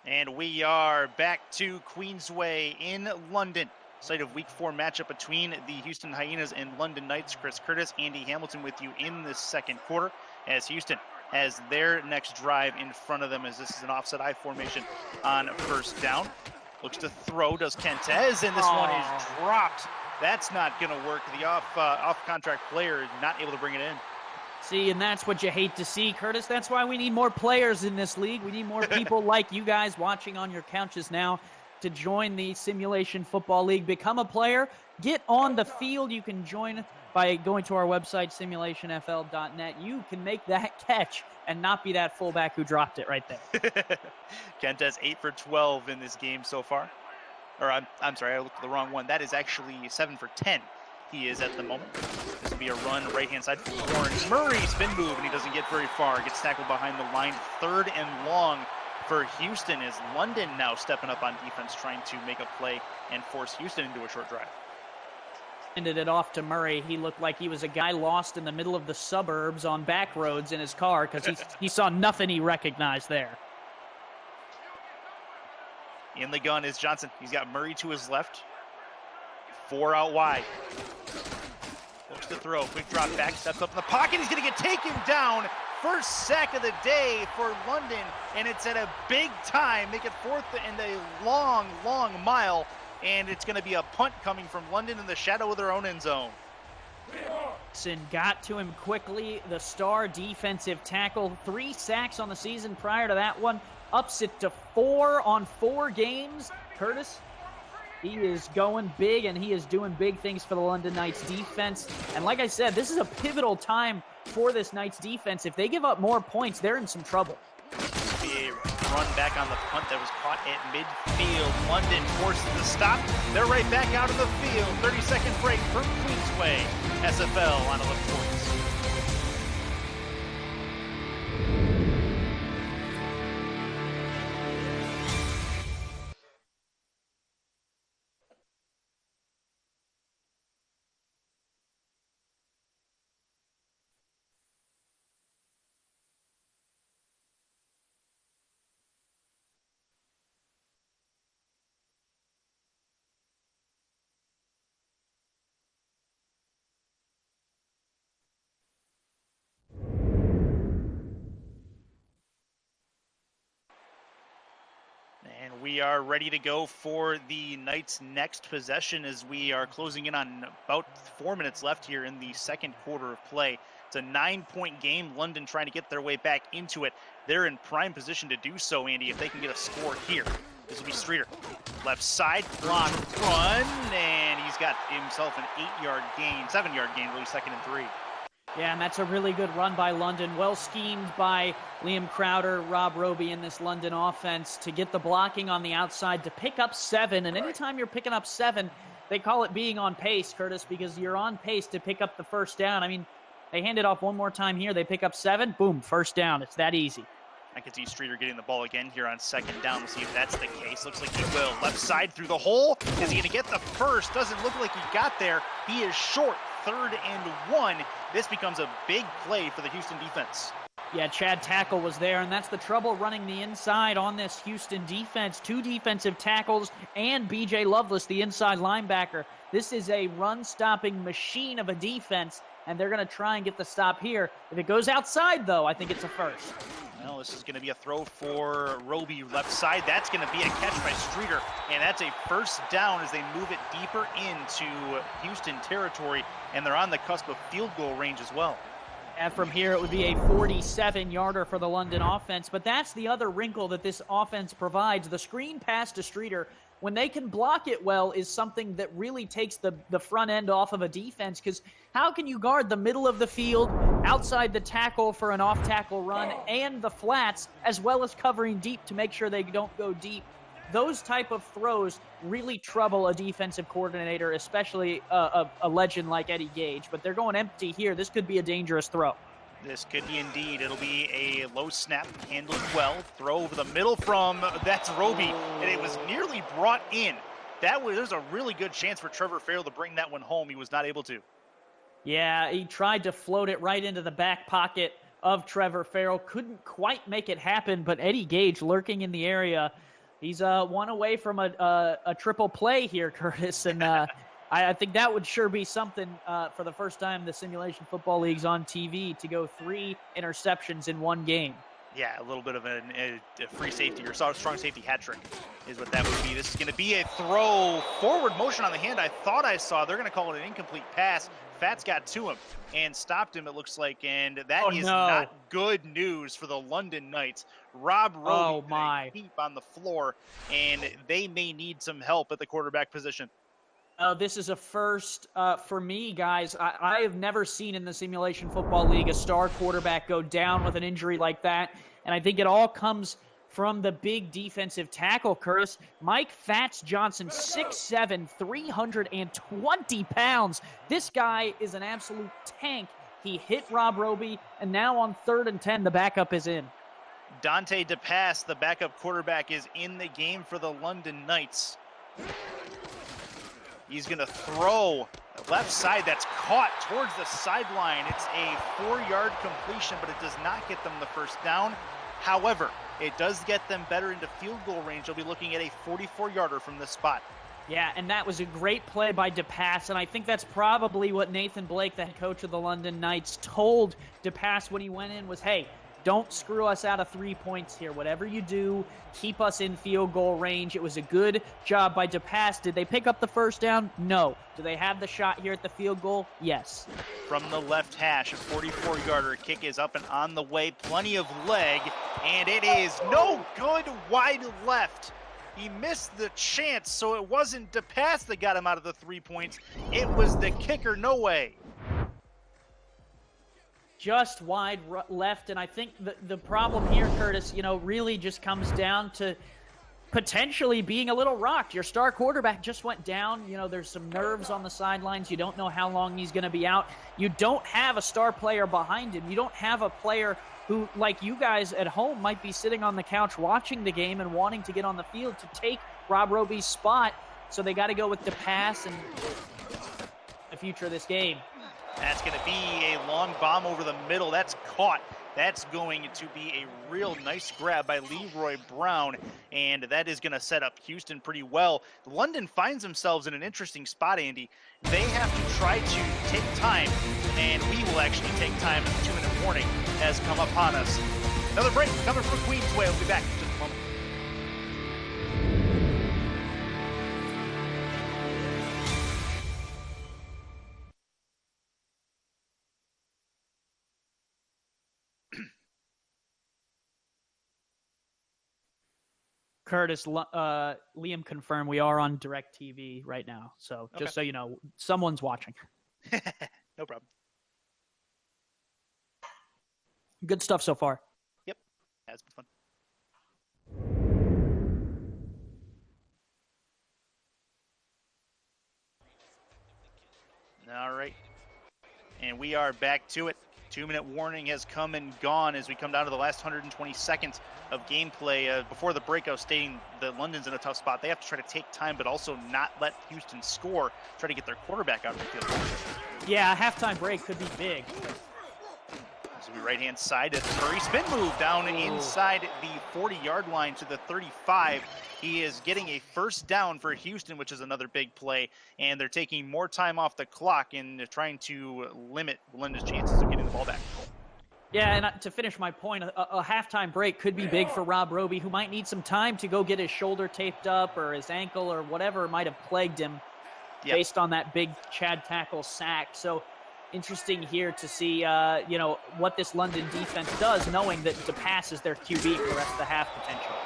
And we are back to Queensway in London site of Week 4 matchup between the Houston Hyenas and London Knights. Chris Curtis, Andy Hamilton with you in the second quarter as Houston has their next drive in front of them as this is an offset I formation on first down. Looks to throw, does Kentez, and this one is dropped. That's not going to work. The off-contract player not able to bring it in. See, and that's what you hate to see, Curtis. That's why we need more players in this league. We need more people like you guys watching on your couches now to join the Simulation Football League. Become a player. Get on the field. You can join by going to our website, simulationfl.net. You can make that catch and not be that fullback who dropped it right there. Kentez 8 for 12 in this game so far. Or I'm sorry, I looked at the wrong one. That is actually 7 for 10. He is at the moment. This will be a run right-hand side for Orange. Murray spin move, and he doesn't get very far. Gets tackled behind the line. 3rd and long for Houston as London now stepping up on defense, trying to make a play and force Houston into a short drive. Handed it off to Murray. He looked like he was a guy lost in the middle of the suburbs on back roads in his car because he saw nothing he recognized there. In the gun is Johnson. He's got Murray to his left. 4 out wide. Looks to throw. Quick drop back. Steps up in the pocket. He's going to get taken down. First sack of the day for London. And it's at a big time. Make it 4th and a long, long mile. And it's going to be a punt coming from London in the shadow of their own end zone. Got to him quickly. The star defensive tackle. 3 sacks on the season prior to that one. Ups it to 4 on 4 games. Curtis, he is going big, and he is doing big things for the London Knights defense. And like I said, this is a pivotal time for this Knights defense. If they give up more points, they're in some trouble. Be a run back on the punt that was caught at midfield. London forces the stop. They're right back out of the field. 30-second break from Queensway. SFL on 11 points. And we are ready to go for the Knights' next possession as we are closing in on about 4 minutes left here in the second quarter of play. It's a 9-point game. London trying to get their way back into it. They're in prime position to do so, Andy, if they can get a score here. This will be Streeter. Left side, block, run, and he's got himself an 8-yard gain, 7-yard gain, really 2nd and 3. Yeah, and that's a really good run by London. Well schemed by Liam Crowder, Rob Roby in this London offense to get the blocking on the outside to pick up 7. And anytime you're picking up 7, they call it being on pace, Curtis, because you're on pace to pick up the first down. I mean, they hand it off one more time here. They pick up 7. Boom, first down. It's that easy. I can see Streeter getting the ball again here on 2nd down. We'll see if that's the case. Looks like he will. Left side through the hole. Is he going to get the first? Doesn't look like he got there. He is short. 3rd and 1. This becomes a big play for the Houston defense. Yeah, Chad Tackle was there, and that's the trouble running the inside on this Houston defense. 2 defensive tackles and B.J. Loveless, the inside linebacker. This is a run-stopping machine of a defense, and they're going to try and get the stop here. If it goes outside, though, I think it's a first. Well, this is going to be a throw for Roby left side. That's going to be a catch by Streeter, and that's a first down as they move it deeper into Houston territory, and they're on the cusp of field goal range as well. And from here, it would be a 47-yarder for the London offense, but that's the other wrinkle that this offense provides. The screen pass to Streeter, when they can block it well, is something that really takes the front end off of a defense, because how can you guard the middle of the field, outside the tackle for an off-tackle run, and the flats, as well as covering deep to make sure they don't go deep? Those type of throws really trouble a defensive coordinator, especially a legend like Eddie Gage. But they're going empty here. This could be a dangerous throw. This could be indeed. It'll be a low snap, handled well. Throw over the middle from, that's Roby, and it was nearly brought in. There's a really good chance for Trevor Farrell to bring that one home. He was not able to. Yeah, he tried to float it right into the back pocket of Trevor Farrell. Couldn't quite make it happen, but Eddie Gage lurking in the area He's one away from a triple play here, Curtis, and I think that would sure be something for the first time the Simulation Football League's on TV to go 3 interceptions in one game. Yeah, a little bit of a free safety or strong safety hat trick is what that would be. This is going to be a throw forward motion on the hand. I thought I saw. They're going to call it an incomplete pass. Fats got to him and stopped him, it looks like, and that is not good news for the London Knights. Rob Roby deep on the floor, and they may need some help at the quarterback position. This is a first for me, guys. I have never seen in the Simulation Football League a star quarterback go down with an injury like that, and I think it all comes from the big defensive tackle, Curtis. Mike Fats Johnson, 6'7", 320 pounds. This guy is an absolute tank. He hit Rob Roby, and now on 3rd and 10, the backup is in. Dante DePass, the backup quarterback, is in the game for the London Knights. He's going to throw left side. That's caught towards the sideline. It's a 4-yard completion, but it does not get them the first down. However, it does get them better into field goal range. They'll be looking at a 44-yarder from this spot. Yeah, and that was a great play by DePass, and I think that's probably what Nathan Blake, the head coach of the London Knights, told DePass when he went in was, hey, don't screw us out of 3 points here. Whatever you do, keep us in field goal range. It was a good job by DePass. Did they pick up the first down? No. Do they have the shot here at the field goal? Yes. From the left hash, a 44-yarder kick is up and on the way. Plenty of leg, and it is no good wide left. He missed the chance, so it wasn't DePass that got him out of the 3 points. It was the kicker. No way. Just wide left, and I think the problem here, Curtis, really just comes down to potentially being a little rocked. Your star quarterback just went down. There's some nerves on the sidelines. You don't know how long he's going to be out. You don't have a star player behind him. You don't have a player who, like you guys at home, might be sitting on the couch watching the game and wanting to get on the field to take Rob Roby's spot. So they got to go with DePass and the future of this game. That's going to be a long bomb over the middle. That's caught. That's going to be a real nice grab by Leroy Brown, and that is going to set up Houston pretty well. London finds themselves in an interesting spot, Andy. They have to try to take time, and we will actually take time as the 2-minute warning has come upon us. Another break coming from Queensway. We'll be back in just a moment. Curtis, Liam confirmed we are on DirecTV right now. So just so you know, someone's watching. No problem. Good stuff so far. Yep. Has been fun. All right. And we are back to it. 2-minute warning has come and gone as we come down to the last 120 seconds of gameplay. Before the break, I was stating that London's in a tough spot. They have to try to take time, but also not let Houston score, try to get their quarterback out of the field. Yeah, a halftime break could be big. This will be right-hand side. It's a Murray spin move down inside the 40-yard line to the 35. He is getting a first down for Houston, which is another big play, and they're taking more time off the clock and trying to limit London's chances of getting the ball back. Yeah, and to finish my point, a halftime break could be big for Rob Roby, who might need some time to go get his shoulder taped up or his ankle or whatever might have plagued him based on that big Chad tackle sack. So interesting here to see, what this London defense does, knowing that DePass is their QB for the rest of the half potentially.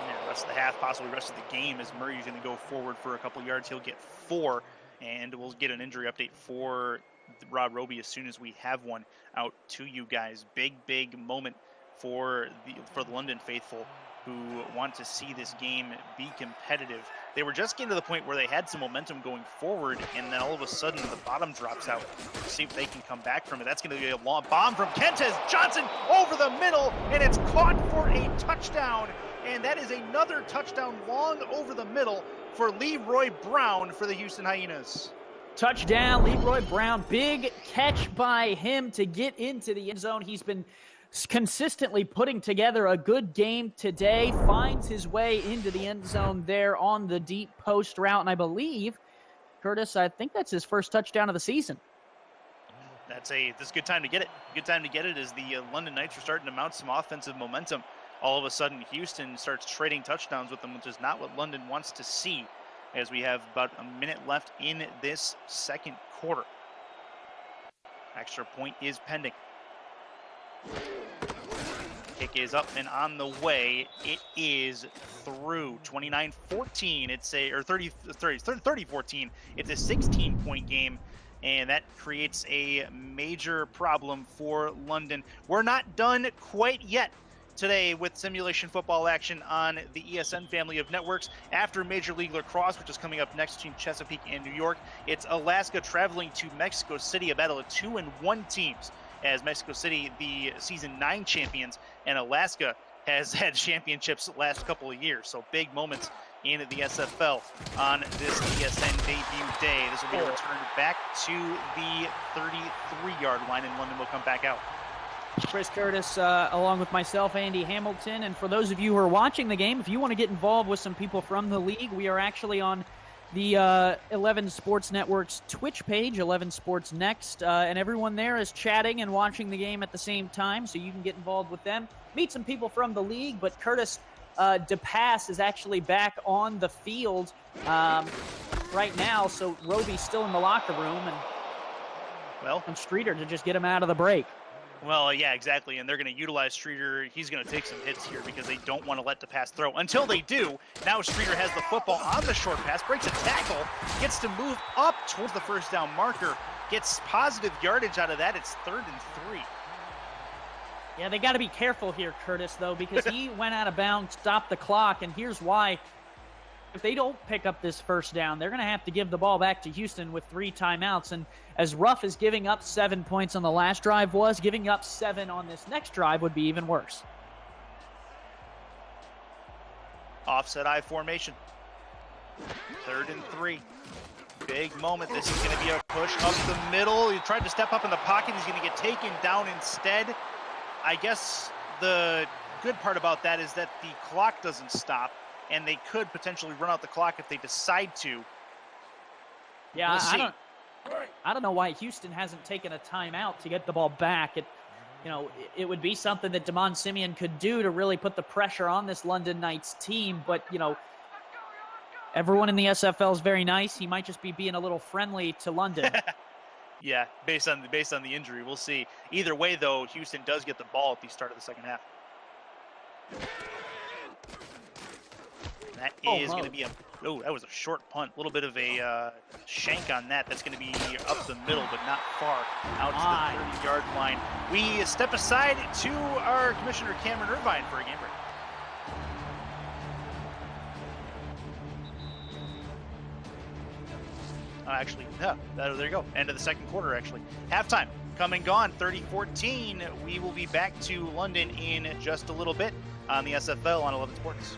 Yeah, rest of the half, possibly rest of the game, as Murray's going to go forward for a couple yards. He'll get 4, and we'll get an injury update for Rob Roby as soon as we have one out to you guys. Big moment for the London faithful who want to see this game be competitive. They were just getting to the point where they had some momentum going forward, and then all of a sudden the bottom drops out. See if they can come back from it. That's going to be a long bomb from Kentez Johnson over the middle, and it's caught for a touchdown. And that is another touchdown long over the middle for Leroy Brown for the Houston Hyenas. Touchdown, Leroy Brown. Big catch by him to get into the end zone. He's been consistently putting together a good game today, finds his way into the end zone there on the deep post route, and I believe, Curtis, I think that's his first touchdown of the season. This is a good time to get it. Good time to get it as the London Knights are starting to mount some offensive momentum. All of a sudden, Houston starts trading touchdowns with them, which is not what London wants to see, as we have about a minute left in this second quarter. Extra point is pending. Kick is up and on the way. It is through. 29-14. It's a 30-14. It's a 16-point game, and that creates a major problem for London. We're not done quite yet today with simulation football action on the ESN family of networks. After Major League Lacrosse, which is coming up next between Chesapeake and New York, it's Alaska traveling to Mexico City, a battle of 2-1 teams, as Mexico City, the season 9 champions, and Alaska has had championships the last couple of years. So big moments in the SFL on this ESN debut day. This will be returned back to the 33-yard line, and London will come back out. Chris Curtis, along with myself, Andy Hamilton. And for those of you who are watching the game, if you want to get involved with some people from the league, we are actually on the 11 Sports Network's Twitch page, 11 Sports Next, and everyone there is chatting and watching the game at the same time, so you can get involved with them. Meet some people from the league, but Curtis DePass is actually back on the field right now, so Roby's still in the locker room, and Streeter to just get him out of the break. Well, yeah, exactly, and they're going to utilize Streeter. He's going to take some hits here because they don't want to let DePass throw. Until they do, now Streeter has the football on the short pass, breaks a tackle, gets to move up towards the first down marker, gets positive yardage out of that. It's 3rd and 3. Yeah, they got to be careful here, Curtis, though, because he went out of bounds, stopped the clock, and here's why. If they don't pick up this first down, they're going to have to give the ball back to Houston with 3 timeouts. And as rough as giving up 7 points on the last drive was, giving up 7 on this next drive would be even worse. Offset I formation. 3rd and 3. Big moment. This is going to be a push up the middle. He tried to step up in the pocket. He's going to get taken down instead. I guess the good part about that is that the clock doesn't stop, and they could potentially run out the clock if they decide to. Yeah, we'll see. I don't know why Houston hasn't taken a timeout to get the ball back. It would be something that Damon Simeon could do to really put the pressure on this London Knights team, but everyone in the SFL is very nice. He might just be being a little friendly to London. Yeah, based on the injury, we'll see. Either way, though, Houston does get the ball at the start of the second half. That is going to be that was a short punt. A little bit of a shank on that. That's going to be up the middle, but not far out to the 30-yard line. We step aside to our commissioner, Cameron Irvine, for a game break. There you go. End of the second quarter, actually. Halftime, come and gone, 30-14. We will be back to London in just a little bit on the SFL on 11 Sports.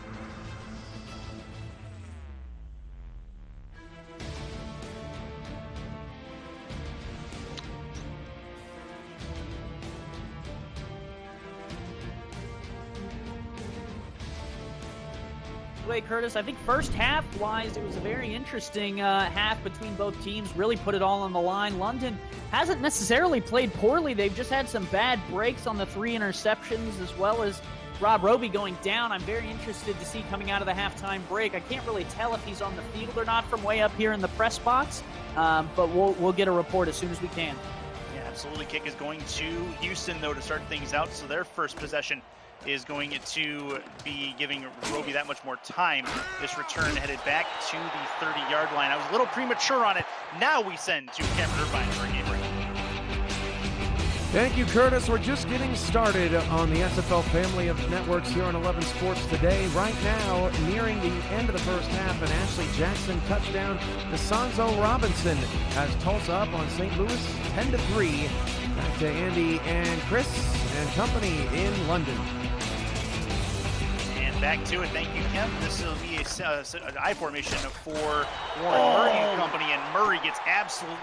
Curtis, I think first half-wise, it was a very interesting half between both teams, really put it all on the line. London hasn't necessarily played poorly. They've just had some bad breaks on the 3 interceptions, as well as Rob Roby going down. I'm very interested to see coming out of the halftime break. I can't really tell if he's on the field or not from way up here in the press box, but we'll get a report as soon as we can. Yeah, absolutely. Kick is going to Houston, though, to start things out, so their first possession is going to be giving Roby that much more time. This return headed back to the 30-yard line. I was a little premature on it. Now we send to Cameron Irvine for a game break. Thank you, Curtis. We're just getting started on the SFL family of networks here on 11 Sports today. Right now, nearing the end of the first half, an Ashley Jackson touchdown to Sanzo Robinson has Tulsa up on St. Louis 10-3. Back to Andy and Chris and company in London. Back to it. Thank you, Kim. This will be an I formation for Warren Murray and company, and Murray gets absolutely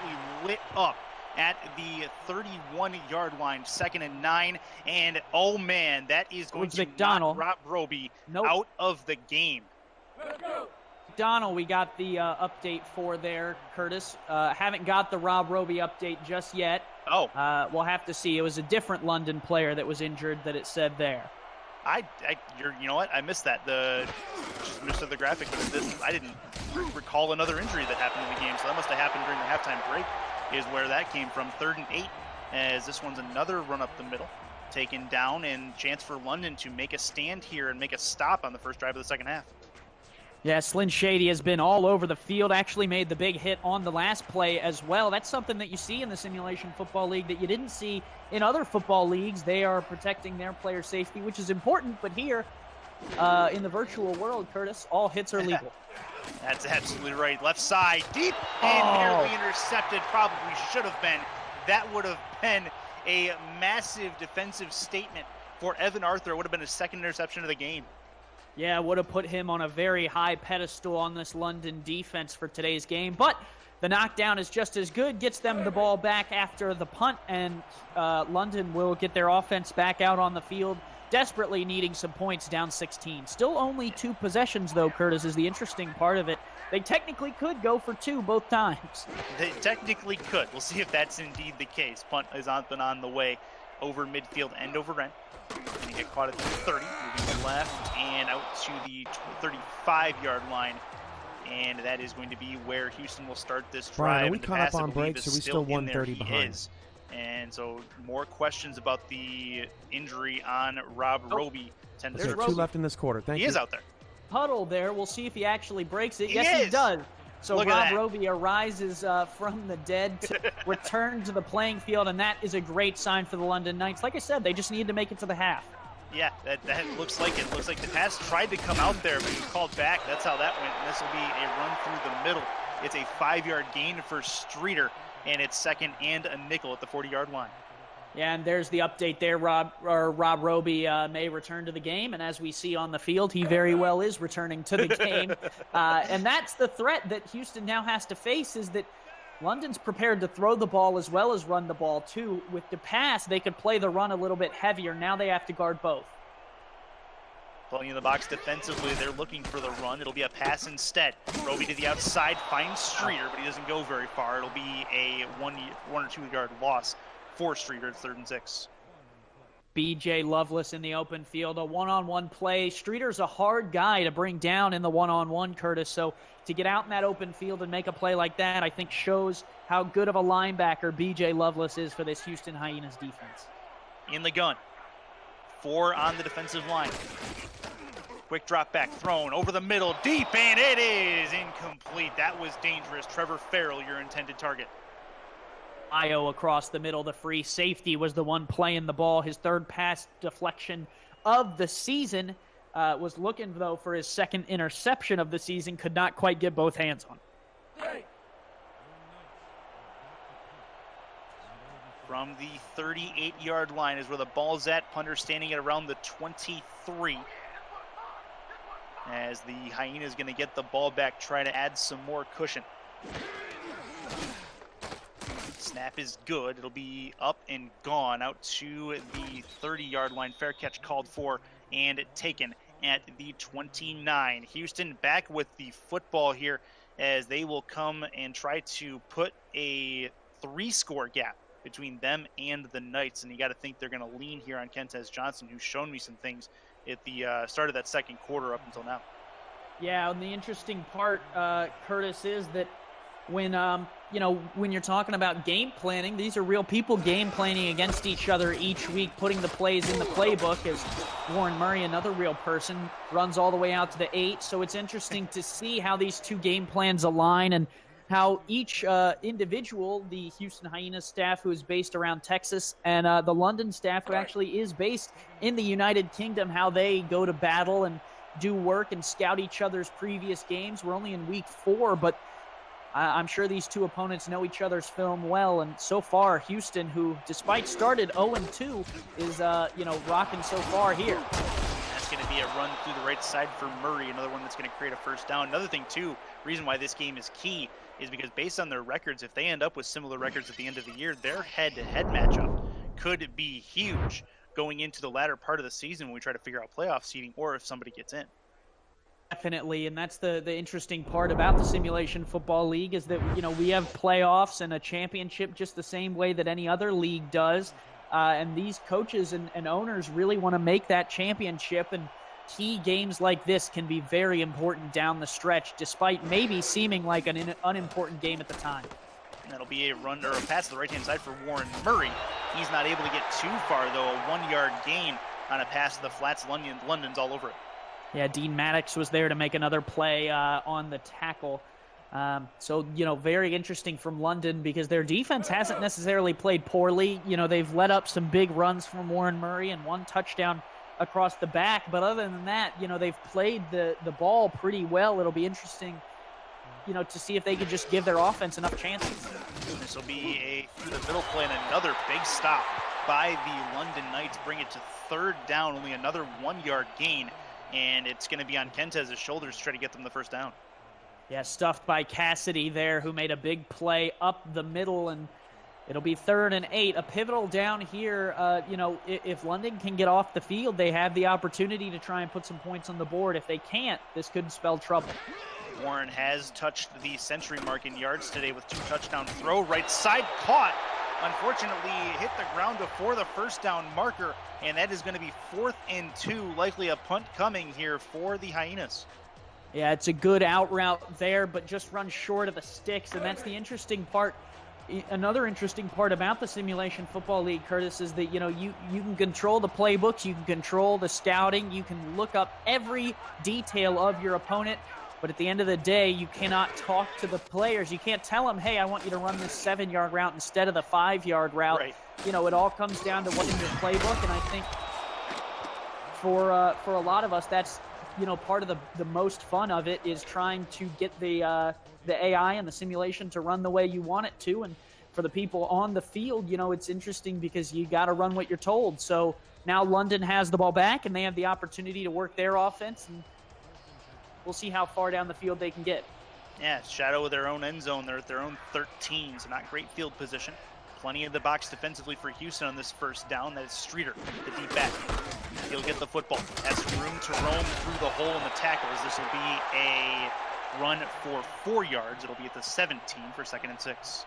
lit up at the 31-yard line, 2nd and 9. And, oh, man, that is going to knock Rob Roby out of the game. McDonald, we got the update for there, Curtis. Haven't got the Rob Roby update just yet. Oh. We'll have to see. It was a different London player that was injured that it said there. You know what? I missed that. Just missed the graphic. I didn't recall another injury that happened in the game, so that must have happened during the halftime break is where that came from. 3rd and 8, as this one's another run up the middle. Taken down, and chance for London to make a stand here and make a stop on the first drive of the second half. Yes, Lynn Shady has been all over the field, actually made the big hit on the last play as well. That's something that you see in the Simulation Football League that you didn't see in other football leagues. They are protecting their player safety, which is important, but here in the virtual world, Curtis, all hits are legal. That's absolutely right. Left side, deep, and nearly intercepted. Probably should have been. That would have been a massive defensive statement for Evan Arthur. It would have been his 2nd interception of the game. Yeah, would have put him on a very high pedestal on this London defense for today's game. But the knockdown is just as good, gets them the ball back after the punt, and London will get their offense back out on the field, desperately needing some points, down 16. Still only 2 possessions, though, Curtis, is the interesting part of it. They technically could go for 2 both times. They technically could. We'll see if that's indeed the case. Punt is on the way over midfield and over end. Going to get caught at the 30, moving left and out to the 35-yard line. And that is going to be where Houston will start this drive. Brian, are we caught up on breaks, or are we still 1:30 behind? And so more questions about the injury on Rob Roby. There's 2 left in this quarter. Thank you. He is out there. Huddle there. We'll see if he actually breaks it. Yes, he does. So Rob Roby arises from the dead to return to the playing field, and that is a great sign for the London Knights. Like I said, they just need to make it to the half. Yeah, that looks like it. Looks like the pass tried to come out there, but he was called back. That's how that went. And this will be a run through the middle. It's a 5-yard gain for Streeter, and it's 2nd and a nickel at the 40-yard line. Yeah, and there's the update there. Rob Roby may return to the game, and as we see on the field, he very well is returning to the game. And that's the threat that Houston now has to face, is that London's prepared to throw the ball as well as run the ball, too. With the pass, they could play the run a little bit heavier. Now they have to guard both. Pulling in the box defensively, they're looking for the run. It'll be a pass instead. Roby to the outside, finds Streeter, but he doesn't go very far. It'll be a 1 or 2 yard loss for Streeter at 3rd and 6. B.J. Loveless in the open field, a one-on-one play. Streeter's a hard guy to bring down in the one-on-one, Curtis. So to get out in that open field and make a play like that, I think shows how good of a linebacker B.J. Loveless is for this Houston Hyenas defense. In the gun. 4 on the defensive line. Quick drop back, thrown over the middle, deep, and it is incomplete. That was dangerous. Trevor Farrell, your intended target. Io across the middle, the free safety was the one playing the ball. His 3rd pass deflection of the season. Was looking, though, for his 2nd interception of the season. Could not quite get both hands on. From the 38-yard line is where the ball's at. Punter standing at around the 23. As the Hyenas going to get the ball back, try to add some more cushion. Snap is good. It'll be up and gone out to the 30-yard line. Fair catch called for and taken at the 29. Houston back with the football here as they will come and try to put a 3-score gap between them and the Knights. And you got to think they're going to lean here on Kentez Johnson, who's shown me some things at the start of that 2nd quarter up until now. Yeah, and the interesting part, Curtis, is that when you're talking about game planning, these are real people game planning against each other each week, putting the plays in the playbook, as Warren Murray, another real person, runs all the way out to the 8. So it's interesting to see how these 2 game plans align and how each individual, the Houston Hyenas staff, who is based around Texas, and the London staff, who actually is based in the United Kingdom, how they go to battle and do work and scout each other's previous games. We're only in week 4, but I'm sure these 2 opponents know each other's film well, and so far, Houston, who despite started 0-2, is rocking so far here. That's going to be a run through the right side for Murray, another one that's going to create a first down. Another thing, too, reason why this game is key is because based on their records, if they end up with similar records at the end of the year, their head-to-head matchup could be huge going into the latter part of the season when we try to figure out playoff seeding or if somebody gets in. Definitely, and that's the interesting part about the Simulation Football League is that, we have playoffs and a championship just the same way that any other league does. And these coaches and owners really want to make that championship, and key games like this can be very important down the stretch, despite maybe seeming like an unimportant game at the time. And that'll be a run or a pass to the right-hand side for Warren Murray. He's not able to get too far, though. A 1-yard gain on a pass to the flats. London's all over it. Yeah, Dean Maddox was there to make another play on the tackle. So, very interesting from London because their defense hasn't necessarily played poorly. They've let up some big runs from Warren Murray and 1 touchdown across the back. But other than that, they've played the ball pretty well. It'll be interesting, to see if they can just give their offense enough chances. This will be a through the middle play and another big stop by the London Knights. Bring it to 3rd down, only another 1-yard gain. And it's going to be on Kentez's shoulders to try to get them the first down. Yeah, stuffed by Cassidy there, who made a big play up the middle, and it'll be 3rd and 8. A pivotal down here. If London can get off the field, they have the opportunity to try and put some points on the board. If they can't, this could spell trouble. Warren has touched the century mark in yards today with 2 touchdown throw. Right side caught. Unfortunately, hit the ground before the first down marker, and that is going to be 4th and 2. Likely a punt coming here for the Hyenas. Yeah, it's a good out route there, but just run short of the sticks, and that's the interesting part. Another interesting part about the Simulation Football League, Curtis, is that, you can control the playbooks, you can control the scouting, you can look up every detail of your opponent, but at the end of the day, you cannot talk to the players. You can't tell them, hey, I want you to run this 7-yard route instead of the 5-yard route. Right. It all comes down to what's in your playbook, and I think for a lot of us, that's part of the most fun of it is trying to get the AI and the simulation to run the way you want it to. And for the people on the field, it's interesting because you got to run what you're told. So now London has the ball back, and they have the opportunity to work their offense, and we'll see how far down the field they can get. Yeah, shadow of their own end zone. They're at their own 13, so not great field position. Plenty of the box defensively for Houston on this first down. That is Streeter, the deep back. He'll get the football. Has room to roam through the hole in the tackles. This will be a run for 4 yards. It'll be at the 17 for 2nd and 6.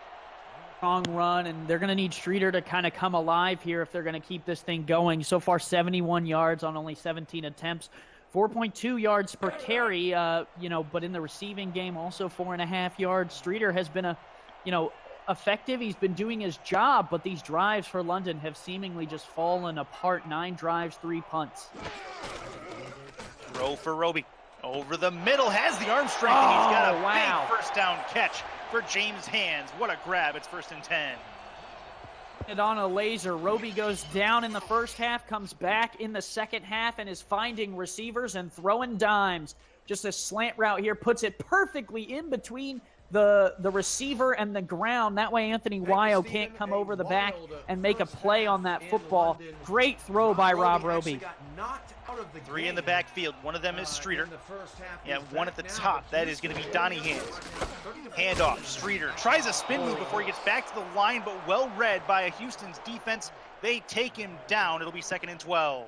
Strong run, and they're going to need Streeter to kind of come alive here if they're going to keep this thing going. So far, 71 yards on only 17 attempts. 4.2 yards per carry, but in the receiving game, also 4.5 yards. Streeter has been effective. He's been doing his job, but these drives for London have seemingly just fallen apart. 9 drives, 3 punts. Throw for Roby. Over the middle, has the arm strength, and he's got a big first down catch for James Hands. What a grab. It's 1st and 10. It on a laser. Roby goes down in the first half, comes back in the second half, and is finding receivers and throwing dimes. Just a slant route here, puts it perfectly in between the receiver and the ground. That way Anthony Wyo can't come over the back and make a play on that football. Great throw by Rob Roby. 3 in the backfield. One of them is Streeter. Yeah, 1 at the top. That is going to be Donnie Hands. Handoff. Streeter tries a spin move before he gets back to the line, but well read by Houston's defense. They take him down. It'll be 2nd and 12.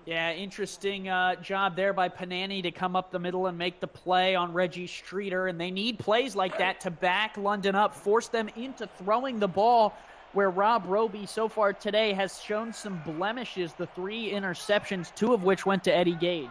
Yeah, interesting job there by Panani to come up the middle and make the play on Reggie Streeter, and they need plays like that to back London up, force them into throwing the ball, where Rob Roby so far today has shown some blemishes, the 3 interceptions, 2 of which went to Eddie Gage.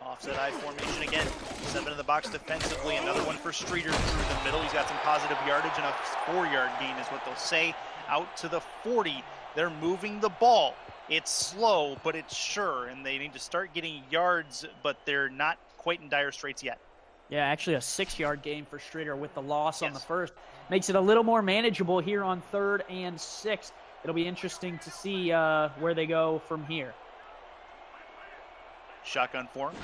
Offset I formation again. 7 in the box defensively. Another one for Streeter through the middle. He's got some positive yardage, and a 4-yard gain is what they'll say. Out to the 40. They're moving the ball. It's slow, but it's sure, and they need to start getting yards, but they're not quite in dire straits yet. Yeah, actually a 6-yard gain for Streeter with the loss on the first. Makes it a little more manageable here on 3rd and 6. It'll be interesting to see where they go from here. Shotgun for him.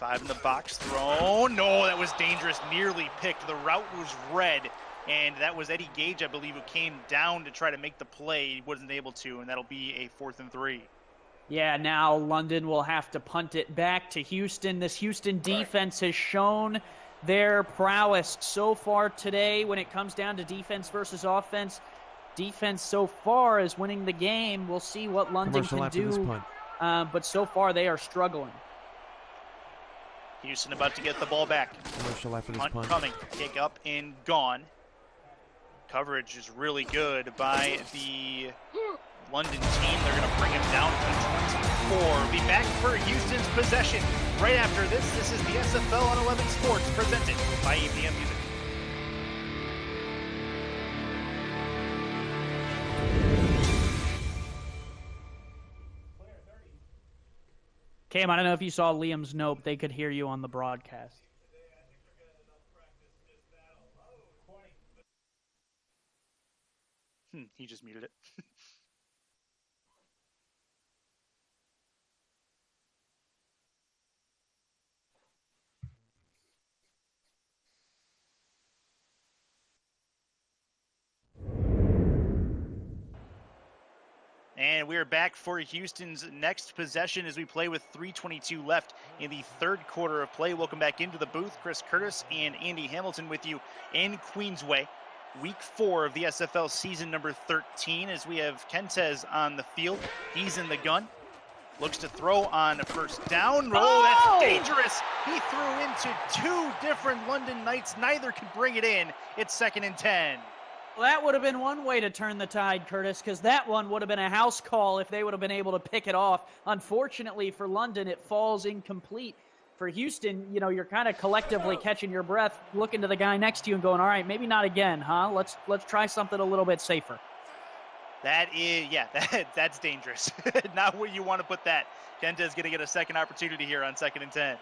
5 in the box, thrown. No, that was dangerous, nearly picked. The route was red, and that was Eddie Gage, I believe, who came down to try to make the play. He wasn't able to, and that'll be a 4th and 3. Yeah, now London will have to punt it back to Houston. This Houston defense has shown their prowess so far today when it comes down to defense versus offense. Defense so far is winning the game. We'll see what London can do, but so far they are struggling. Houston about to get the ball back. Commercial after this punt. Coming, kick up and gone. Coverage is really good by the London team. They're going to bring him down to 24. We'll be back for Houston's possession right after this. This is the SFL on 11 Sports presented by EPM Music. Cam, I don't know if you saw Liam's note. They could hear you on the broadcast. He just muted it. And we are back for Houston's next possession as we play with 3:22 left in the third quarter of play. Welcome back into the booth. Chris Curtis and Andy Hamilton with you in Queensway. Week 4 of the SFL season number 13 as we have Kentez on the field. He's in the gun. Looks to throw on a first down. Oh, that's dangerous. He threw into 2 different London Knights. Neither could bring it in. It's 2nd and 10. Well, that would have been one way to turn the tide, Curtis, because that one would have been a house call if they would have been able to pick it off. Unfortunately for London, it falls incomplete. For Houston, you know, you're kind of collectively catching your breath, looking to the guy next to you and going, all right, maybe not again, huh? Let's try something a little bit safer. That is, yeah, that's dangerous. Not where you want to put that. Kenta's going to get a second opportunity here on 2nd and 10.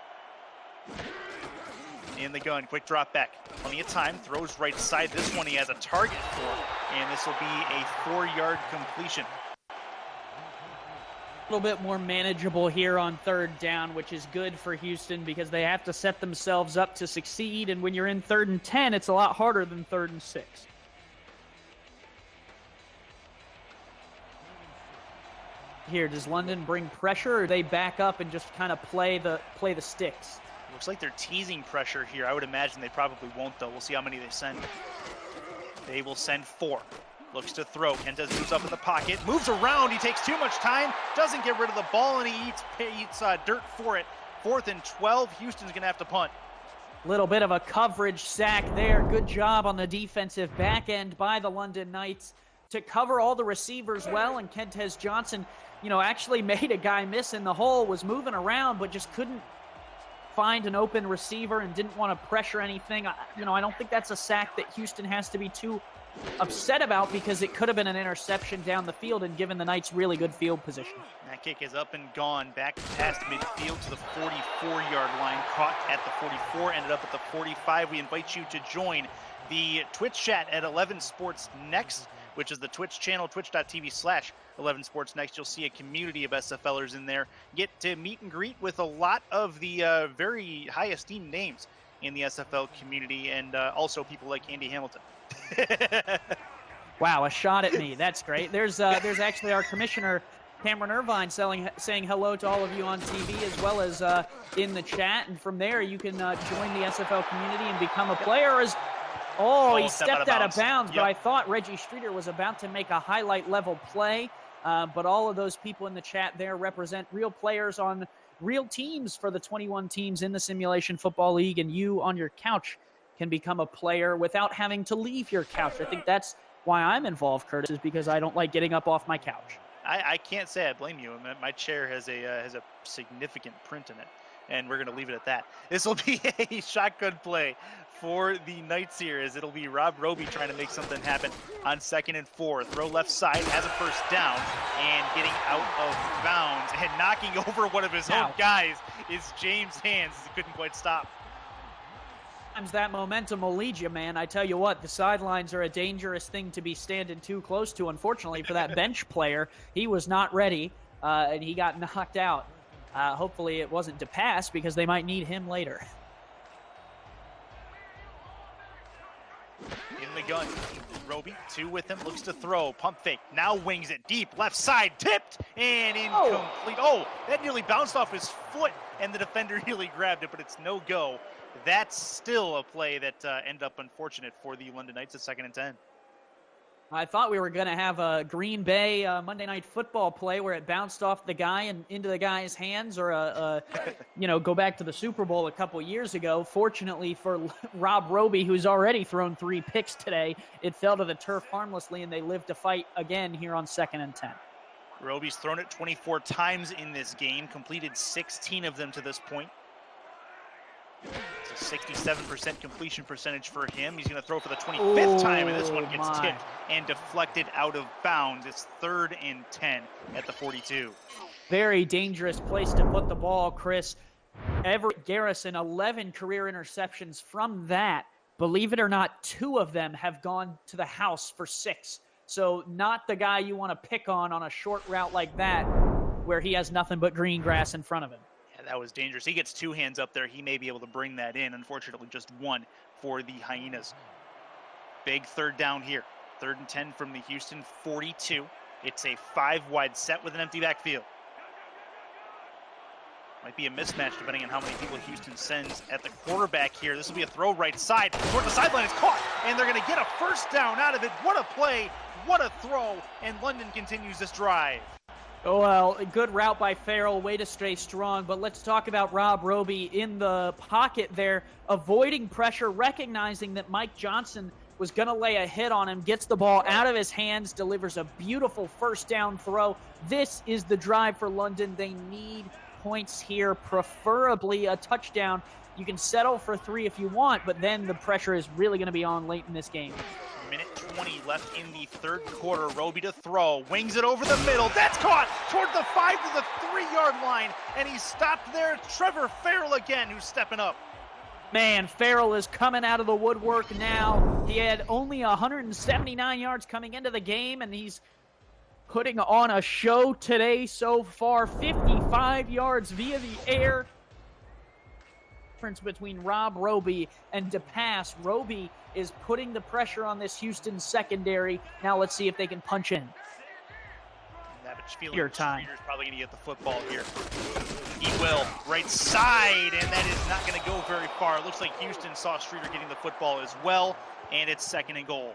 In the gun, quick drop back. Plenty of time, throws right side. This one he has a target for, and this will be a 4-yard completion. A little bit more manageable here on 3rd down, which is good for Houston because they have to set themselves up to succeed, and when you're in 3rd and 10, it's a lot harder than 3rd and 6. Here, does London bring pressure, or do they back up and just kind of play the sticks? Looks like they're teasing pressure here. I would imagine they probably won't, though. We'll see how many they send. They will send 4. Looks to throw. Kentez moves up in the pocket. Moves around. He takes too much time. Doesn't get rid of the ball, and he eats dirt for it. 4th and 12. Houston's going to have to punt. Little bit of a coverage sack there. Good job on the defensive back end by the London Knights to cover all the receivers well, and Kentez Johnson, you know, actually made a guy miss in the hole, was moving around, but just couldn't find an open receiver and didn't want to pressure anything. I don't think that's a sack that Houston has to be too upset about because it could have been an interception down the field and given the Knights really good field position. That kick is up and gone, back past midfield to the 44-yard line, caught at the 44, ended up at the 45. We invite you to join the Twitch chat at 11 Sports Next, which is the Twitch channel, twitch.tv/11 Sports Next. You'll see a community of SFLers in there. Get to meet and greet with a lot of the very high esteemed names in the SFL community, and also people like Andy Hamilton. Wow, a shot at me. That's great. There's actually our commissioner, Cameron Irvine, saying hello to all of you on TV as well as in the chat. And from there, you can join the SFL community and become a player. He stepped out of bounds, but I thought Reggie Streeter was about to make a highlight level play. But all of those people in the chat there represent real players on real teams for the 21 teams in the Simulation Football League, and you on your couch can become a player without having to leave your couch. I think that's why I'm involved, Curtis, is because I don't like getting up off my couch. I can't say I blame you. My chair has a significant print in it, and we're going to leave it at that. This will be a shotgun play for the Knights here, as it'll be Rob Roby trying to make something happen on 2nd and 4. Throw left side, has a first down, and getting out of bounds and knocking over one of his own guys is James Hands. He couldn't quite stop. Sometimes that momentum will lead you, man. I tell you what, the sidelines are a dangerous thing to be standing too close to. Unfortunately for that bench player, he was not ready, and he got knocked out. Hopefully it wasn't to pass because they might need him later. In the gun, Roby, 2 with him, looks to throw, pump fake, now wings it deep, left side, tipped, and incomplete. That nearly bounced off his foot, and the defender nearly grabbed it, but it's no go. that's still a play that ended up unfortunate for the London Knights at 2nd and 10. I thought we were going to have a Green Bay Monday Night Football play where it bounced off the guy and into the guy's hands, or go back to the Super Bowl a couple years ago. Fortunately for Rob Roby, who's already thrown 3 picks today, it fell to the turf harmlessly, and they lived to fight again here on 2nd and 10. Roby's thrown it 24 times in this game, completed 16 of them to this point. It's a 67% completion percentage for him. He's going to throw for the 25th time, and this one gets tipped and deflected out of bounds. It's 3rd and 10 at the 42. Very dangerous place to put the ball, Chris. Everett Garrison, 11 career interceptions. From that, believe it or not, 2 of them have gone to the house for 6. So not the guy you want to pick on a short route like that where he has nothing but green grass in front of him. That was dangerous. He gets 2 hands up there. He may be able to bring that in. Unfortunately, just 1 for the Hyenas. Big 3rd down here. 3rd and 10 from the Houston 42. It's a 5-wide set with an empty backfield. Might be a mismatch depending on how many people Houston sends at the quarterback here. This will be a throw right side. Toward the sideline, it's caught, and they're going to get a 1st down out of it. What a play, what a throw, and London continues this drive. Oh, well, a good route by Farrell, way to stay strong. But let's talk about Rob Roby in the pocket there, avoiding pressure, recognizing that Mike Johnson was going to lay a hit on him, gets the ball out of his hands, delivers a beautiful 1st down throw. This is the drive for London. They need points here, preferably a touchdown. You can settle for 3 if you want, but then the pressure is really going to be on late in this game. Minute 20 left in the 3rd quarter. Roby to throw, wings it over the middle. That's caught toward the 5 to the 3-yard line, and he's stopped there. Trevor Farrell again, who's stepping up. Man, Farrell is coming out of the woodwork now. He had only 179 yards coming into the game, and he's putting on a show today so far. 55 yards via the air. Difference between Rob Roby and DePass. Roby is putting the pressure on this Houston secondary. Now let's see if they can punch in. Your time. Streeter's probably going to get the football here. He will. Right side, and that is not going to go very far. It looks like Houston saw Streeter getting the football as well, and it's 2nd and goal.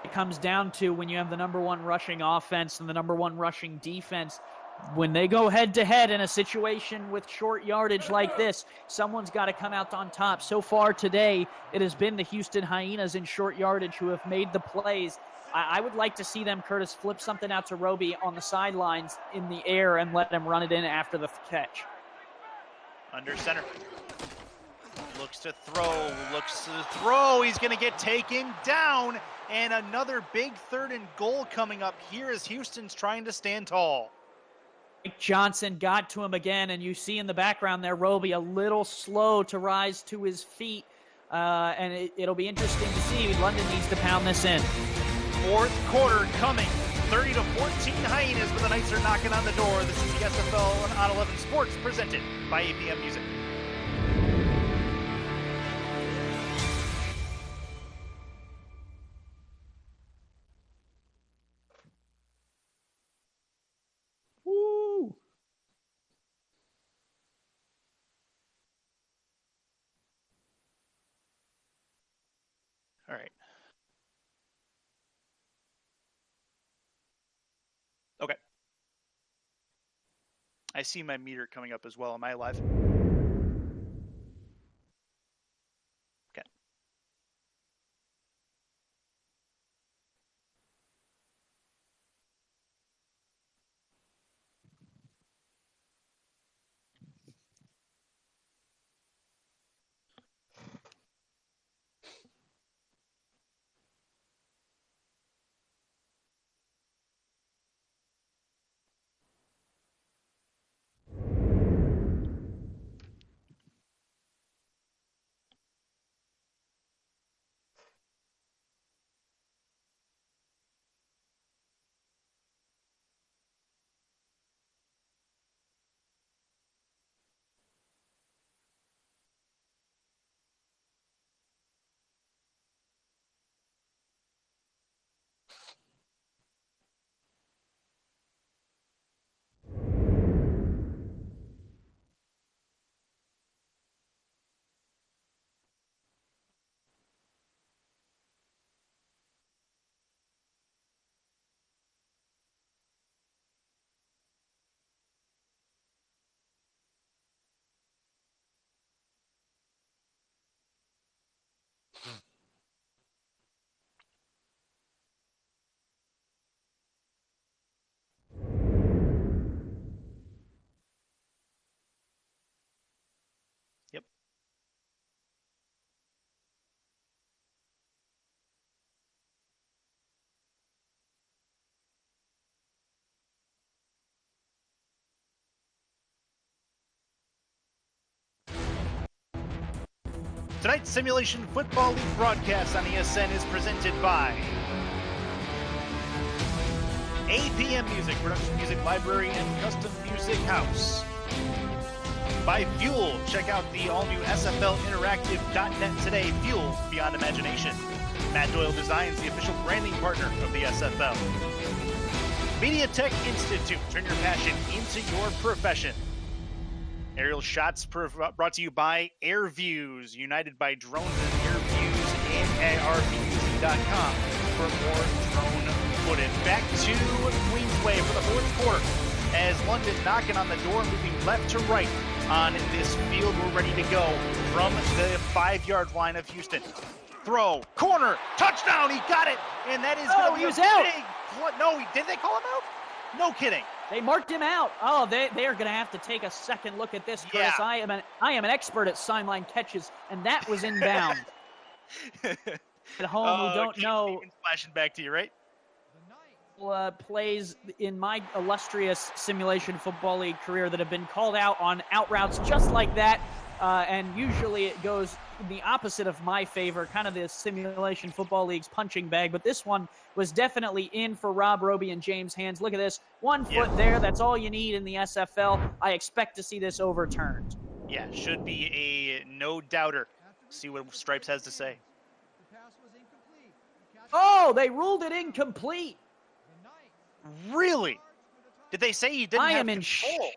It comes down to when you have the number 1 rushing offense and the number 1 rushing defense. When they go head-to-head in a situation with short yardage like this, someone's got to come out on top. So far today, it has been the Houston Hyenas in short yardage who have made the plays. I would like to see them, Curtis, flip something out to Roby on the sidelines in the air and let them run it in after the catch. Under center. Looks to throw. He's going to get taken down. And another big 3rd and goal coming up here as Houston's trying to stand tall. Johnson got to him again, and you see in the background there, Roby a little slow to rise to his feet, and it'll be interesting to see. London needs to pound this in. 4th quarter coming, 30-14 Hyenas, but the Knights are knocking on the door. This is the SFL on 11 Sports, presented by APM Music. All right. Okay. I see my meter coming up as well. Am I live? Okay. Tonight's Simulation Football League broadcast on ESN is presented by APM Music, Production Music Library and Custom Music House. By Fuel, check out the all-new SFLinteractive.net today. Fuel beyond imagination. Matt Doyle Designs, the official branding partner of the SFL. MediaTek Institute, turn your passion into your profession. Aerial shots brought to you by AirViews, united by drones and AirViews and ARViews.com for more drone footage. Back to Queensway for the fourth quarter as London knocking on the door, moving left to right on this field. We're ready to go from the 5-yard line of Houston. Throw, corner, touchdown, he got it, and that is going to be he was out. No, did they call him out? No kidding. They marked him out. Oh, they are going to have to take a second look at this, Chris. Yeah. I am an expert at sideline catches, and that was inbound. At home, who don't know, flashing back to you, right? Plays in my illustrious Simulation Football League career that have been called out on out routes just like that, and usually it goes the opposite of my favor, kind of the Simulation Football League's punching bag, but this one was definitely in for Rob Roby and James Hands. Look at this, 1 foot there, that's all you need in the SFL. I expect to see this overturned. Yeah, should be a no-doubter. See what Stripes has to say. Oh, they ruled it incomplete. Really? Did they say he didn't I have am in control?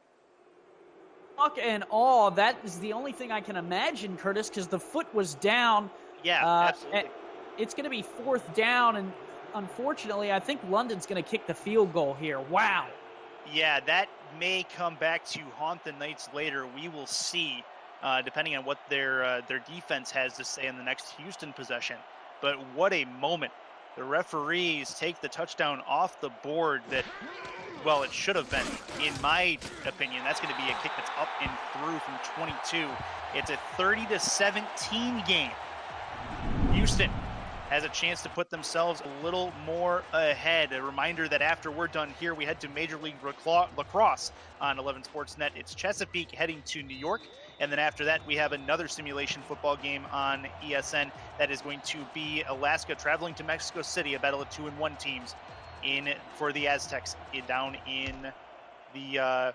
shock and awe. That is the only thing I can imagine, Curtis, because the foot was down. Yeah, absolutely. It's going to be 4th down, and unfortunately, I think London's going to kick the field goal here. Wow. Yeah, that may come back to haunt the Knights later. We will see, depending on what their defense has to say in the next Houston possession. But what a moment. The referees take the touchdown off the board that, well, it should have been. In my opinion, that's going to be a kick that's up and through from 22. It's a 30-17 game. Houston has a chance to put themselves a little more ahead. A reminder that after we're done here, we head to Major League Lacrosse on 11 Sportsnet. It's Chesapeake heading to New York. And then after that, we have another simulation football game on ESN that is going to be Alaska traveling to Mexico City, a battle of 2-1 teams for the Aztecs down in the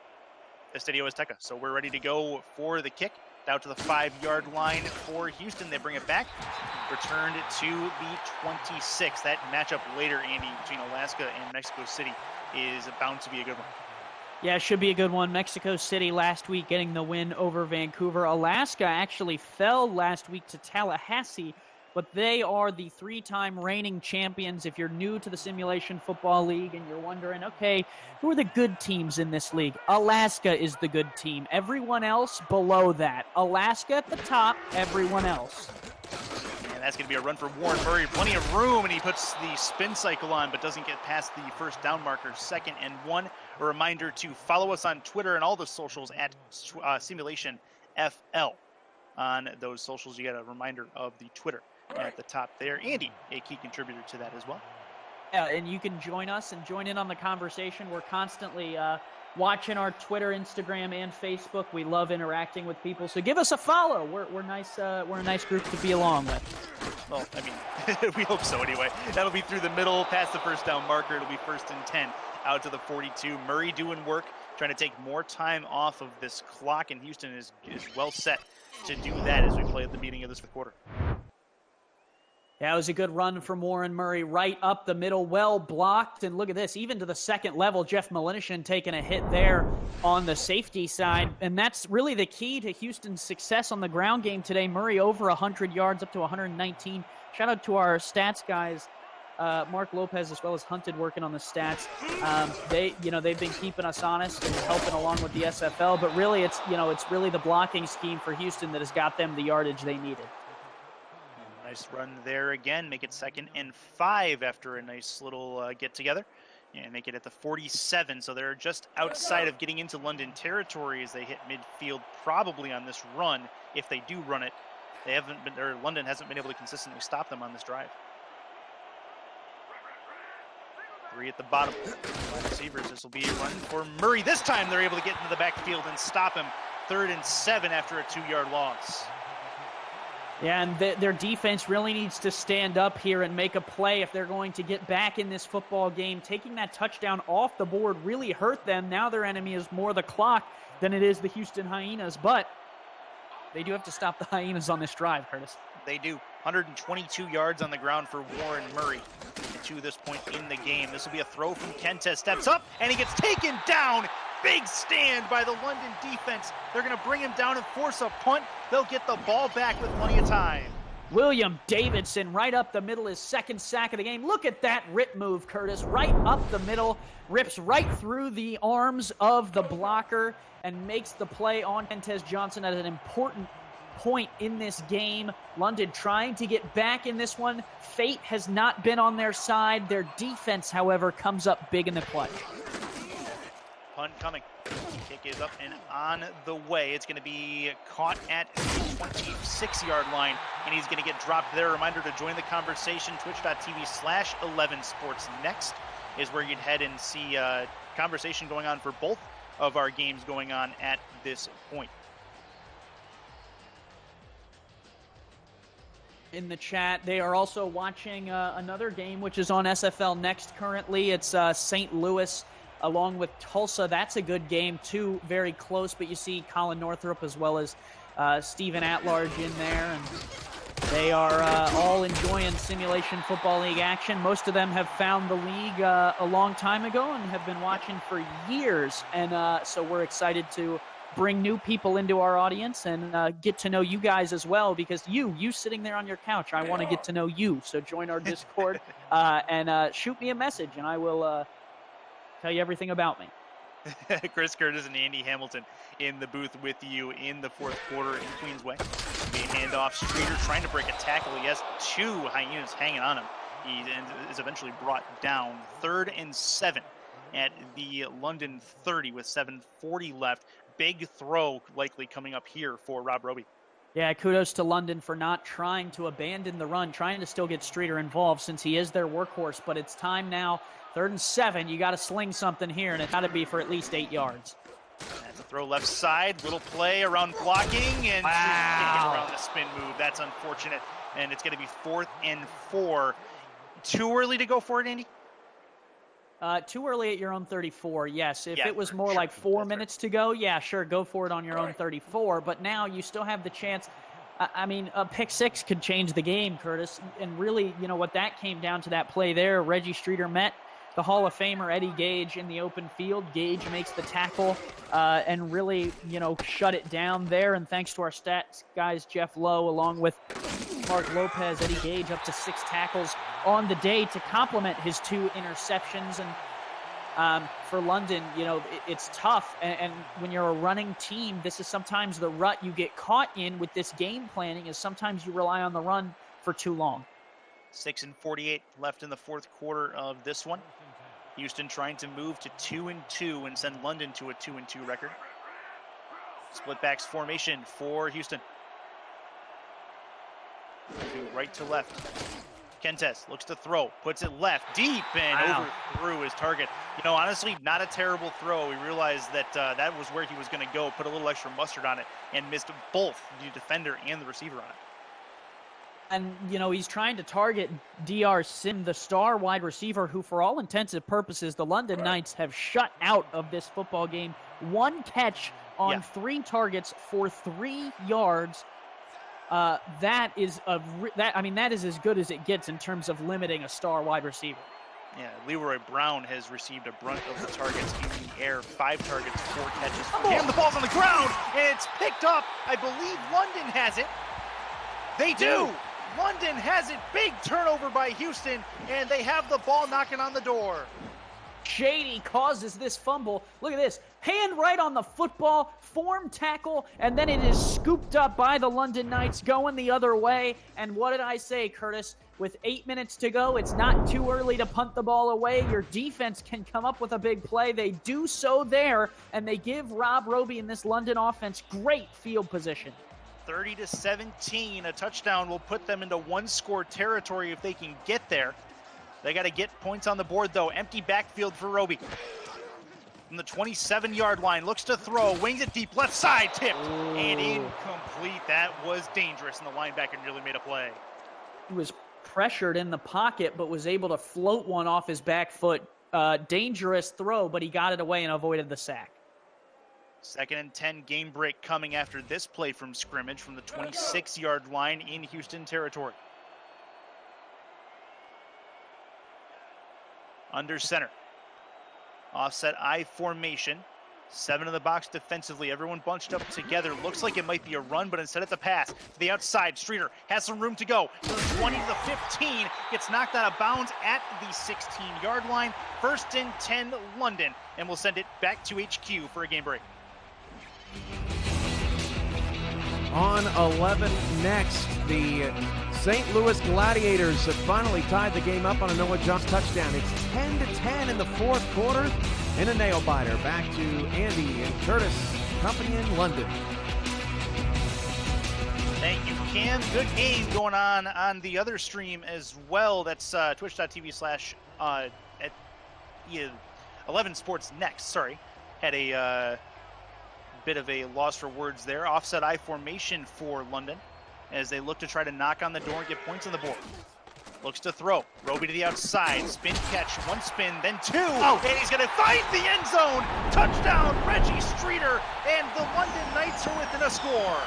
Estadio Azteca. So we're ready to go for the kick. Out to the 5-yard line for Houston. They bring it back. Returned to the 26. That matchup later, Andy, between Alaska and Mexico City is bound to be a good one. Yeah, it should be a good one. Mexico City last week getting the win over Vancouver. Alaska actually fell last week to Tallahassee, but they are the 3-time reigning champions. If you're new to the Simulation Football League and you're wondering, okay, who are the good teams in this league? Alaska is the good team. Everyone else below that. Alaska at the top, everyone else. That's going to be a run for Warren Murray. Plenty of room, and he puts the spin cycle on, but doesn't get past the first down marker. 2nd and 1. A reminder to follow us on Twitter and all the socials at Simulation FL. On those socials, you get a reminder of the Twitter at the top there. Andy, a key contributor to that as well. Yeah, and you can join us and join in on the conversation. We're constantly watching our Twitter, Instagram, and Facebook. We love interacting with people, so give us a follow. We're nice. We're a nice group to be along with. Well, I mean, we hope so anyway. That'll be through the middle, past the first down marker. It'll be 1st and 10 out to the 42. Murray doing work, trying to take more time off of this clock, and Houston is well set to do that as we play at the beginning of this quarter. Yeah, it was a good run from Warren Murray right up the middle, well blocked. And look at this, even to the 2nd level, Jeff Malinishin taking a hit there on the safety side. And that's really the key to Houston's success on the ground game today. Murray over 100 yards, up to 119. Shout out to our stats guys, Mark Lopez as well as Hunted working on the stats. They've been keeping us honest and helping along with the SFL. But really, it's really the blocking scheme for Houston that has got them the yardage they needed. Nice run there again. Make it 2nd and 5 after a nice little get-together. And make it at the 47. So they're just outside of getting into London territory as they hit midfield probably on this run. If they do run it, London hasn't been able to consistently stop them on this drive. 3 at the bottom. Wide receivers. This will be a run for Murray. This time they're able to get into the backfield and stop him. 3rd and 7 after a 2-yard loss. Yeah, and their defense really needs to stand up here and make a play if they're going to get back in this football game. Taking that touchdown off the board really hurt them. Now their enemy is more the clock than it is the Houston Hyenas, but they do have to stop the Hyenas on this drive, Curtis. They do. 122 yards on the ground for Warren Murray to this point in the game. This will be a throw from Kentes. Steps up, and he gets taken down. Big stand by the London defense. They're going to bring him down and force a punt. They'll get the ball back with plenty of time. William Davidson right up the middle, his second sack of the game. Look at that rip move, Curtis. Right up the middle, rips right through the arms of the blocker and makes the play on Kentes Johnson at an important point in this game. London trying to get back in this one. Fate has not been on their side. Their defense, however, comes up big in the clutch. Punt coming. Kick is up and on the way. It's going to be caught at the 26-yard line, and he's going to get dropped there. Reminder to join the conversation, twitch.tv/11sports. Next is where you'd head and see conversation going on for both of our games going on at this point. In the chat, they are also watching another game, which is on SFL Next currently. It's St. Louis along with Tulsa. That's a good game, too. Very close, but you see Colin Northrup as well as Stephen At-Large in there. And they are all enjoying Simulation Football League action. Most of them have found the league a long time ago and have been watching for years. And so we're excited to bring new people into our audience and get to know you guys as well, because you sitting there on your couch, I want to get to know you. So join our Discord and shoot me a message, and I will tell you everything about me. Chris Curtis and Andy Hamilton in the booth with you in the fourth quarter in Queensway. Be a handoff. Streeter trying to break a tackle. He has two Hyenas hanging on him. He is eventually brought down. 3rd and 7 at the London 30 with 7:40 left. Big throw likely coming up here for Rob Roby. Yeah, kudos to London for not trying to abandon the run, trying to still get Streeter involved since he is their workhorse. But it's time now. 3rd and 7, you got to sling something here, and it's got to be for at least 8 yards. That's a throw left side, little play around blocking, and wow, around the spin move. That's unfortunate, and it's going to be 4th and 4. Too early to go for it, Andy? Too early at your own 34, yes. If it was more like 4 minutes to go, yeah, sure, go for it on your own 34. But now you still have the chance. I mean, a pick six could change the game, Curtis. And really, you know, what that came down to that play there, Reggie Streeter met the Hall of Famer Eddie Gage in the open field. Gage makes the tackle and really, you know, shut it down there. And thanks to our stats guys, Jeff Lowe, along with Mark Lopez, Eddie Gage up to 6 tackles on the day to complement his 2 interceptions. And for London, you know, it's tough. And when you're a running team, this is sometimes the rut you get caught in with this game planning, is sometimes you rely on the run for too long. 6:48 left in the fourth quarter of this one. Houston trying to move to 2-2 and send London to a 2-2 record. Split backs formation for Houston. Right to left. Kentes looks to throw, puts it left, deep, and overthrew his target. You know, honestly, not a terrible throw. We realized that that was where he was going to go, put a little extra mustard on it, and missed both the defender and the receiver on it. And, you know, he's trying to target DR Sim, the star wide receiver, who, for all intents and purposes, the London Knights have shut out of this football game. 1 catch on 3 targets for 3 yards. That is as good as it gets in terms of limiting a star wide receiver. Yeah, Leroy Brown has received a brunt of the targets in the air. 5 targets, 4 catches. And the ball's on the ground, and it's picked up. I believe London has it. They do. London has it. Big turnover by Houston, and they have the ball knocking on the door. Shady causes this fumble. Look at this. Hand right on the football, form tackle, and then it is scooped up by the London Knights going the other way. And what did I say, Curtis? With 8 minutes to go, it's not too early to punt the ball away. Your defense can come up with a big play. They do so there, and they give Rob Roby and this London offense great field position. 30-17, a touchdown will put them into 1-score territory if they can get there. They got to get points on the board, though. Empty backfield for Roby. from the 27-yard line, looks to throw, wings it deep, left side, tipped, and incomplete. That was dangerous, and the linebacker nearly made a play. He was pressured in the pocket, but was able to float one off his back foot. Dangerous throw, but he got it away and avoided the sack. 2nd and 10, game break coming after this play from scrimmage from the 26-yard line in Houston territory. Under center. Offset I formation. 7 in the box defensively. Everyone bunched up together. Looks like it might be a run, but instead it's a pass. To the outside, Streeter has some room to go. From the 20 to the 15. Gets knocked out of bounds at the 16-yard line. 1st and 10, London. And we'll send it back to HQ for a game break. On 11 next, the St. Louis Gladiators have finally tied the game up on a Noah Jones touchdown. It's 10-10 in the 4th quarter in a nail-biter. Back to Andy and Curtis, company in London. Thank you, Cam. Good game going on the other stream as well. That's twitch.tv/ 11 Sports Next. Sorry. Had a bit of a loss for words there. Offset I formation for London as they look to try to knock on the door and get points on the board. Looks to throw. Roby to the outside. Spin catch. 1 spin, then 2. Oh, and he's going to find the end zone. Touchdown, Reggie Streeter. And the London Knights are within a score.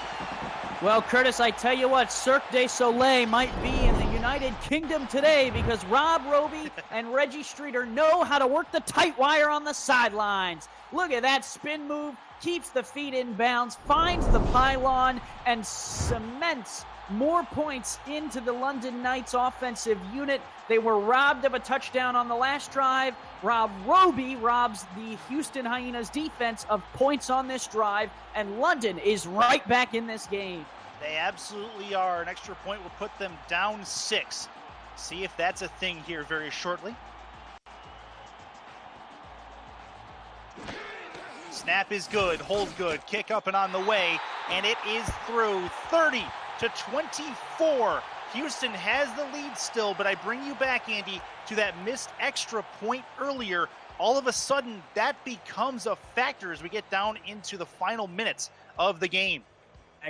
Well, Curtis, I tell you what, Cirque du Soleil might be in the United Kingdom today because Rob Roby and Reggie Streeter know how to work the tight wire on the sidelines. Look at that spin move. Keeps the feet in bounds, finds the pylon, and cements more points into the London Knights offensive unit. They were robbed of a touchdown on the last drive. Rob Roby robs the Houston Hyenas defense of points on this drive, and London is right back in this game. They absolutely are. An extra point will put them down 6. See if that's a thing here very shortly. Snap is good, hold good, kick up and on the way, and it is through. 30-24. Houston has the lead still, but I bring you back, Andy, to that missed extra point earlier. All of a sudden, that becomes a factor as we get down into the final minutes of the game.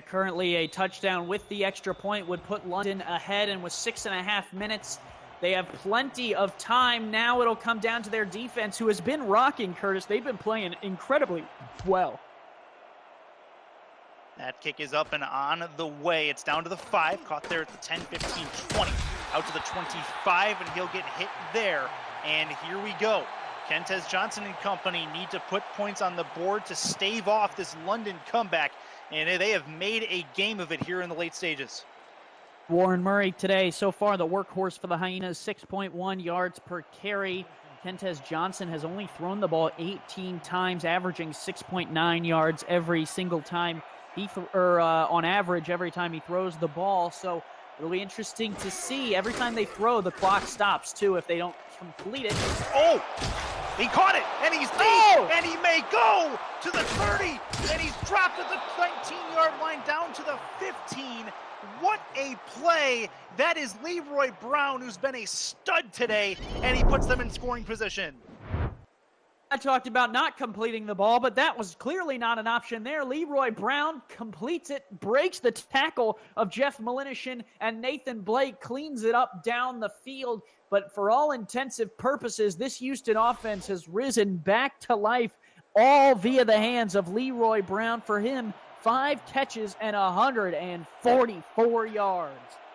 Currently, a touchdown with the extra point would put London ahead, and with 6.5 minutes, they have plenty of time. Now it'll come down to their defense, who has been rocking, Curtis. They've been playing incredibly well. That kick is up and on the way. It's down to the 5, caught there at the 10, 15, 20. Out to the 25, and he'll get hit there. And here we go. Kentez Johnson and company need to put points on the board to stave off this London comeback. And they have made a game of it here in the late stages. Warren Murray today, so far the workhorse for the Hyenas, 6.1 yards per carry. Kentez Johnson has only thrown the ball 18 times, averaging 6.9 yards every single time on average every time he throws the ball. So it'll be interesting to see. Every time they throw, the clock stops too if they don't complete it. Oh! He caught it, and he's deep, and he may go to the 30, and he's dropped at the 19-yard line down to the 15. What a play. That is Leroy Brown, who's been a stud today, and he puts them in scoring position. I talked about not completing the ball, but that was clearly not an option there. Leroy Brown completes it, breaks the tackle of Jeff Malinishin, and Nathan Blake cleans it up down the field. But for all intensive purposes, this Houston offense has risen back to life, all via the hands of Leroy Brown. For him, 5 catches and 144 yards.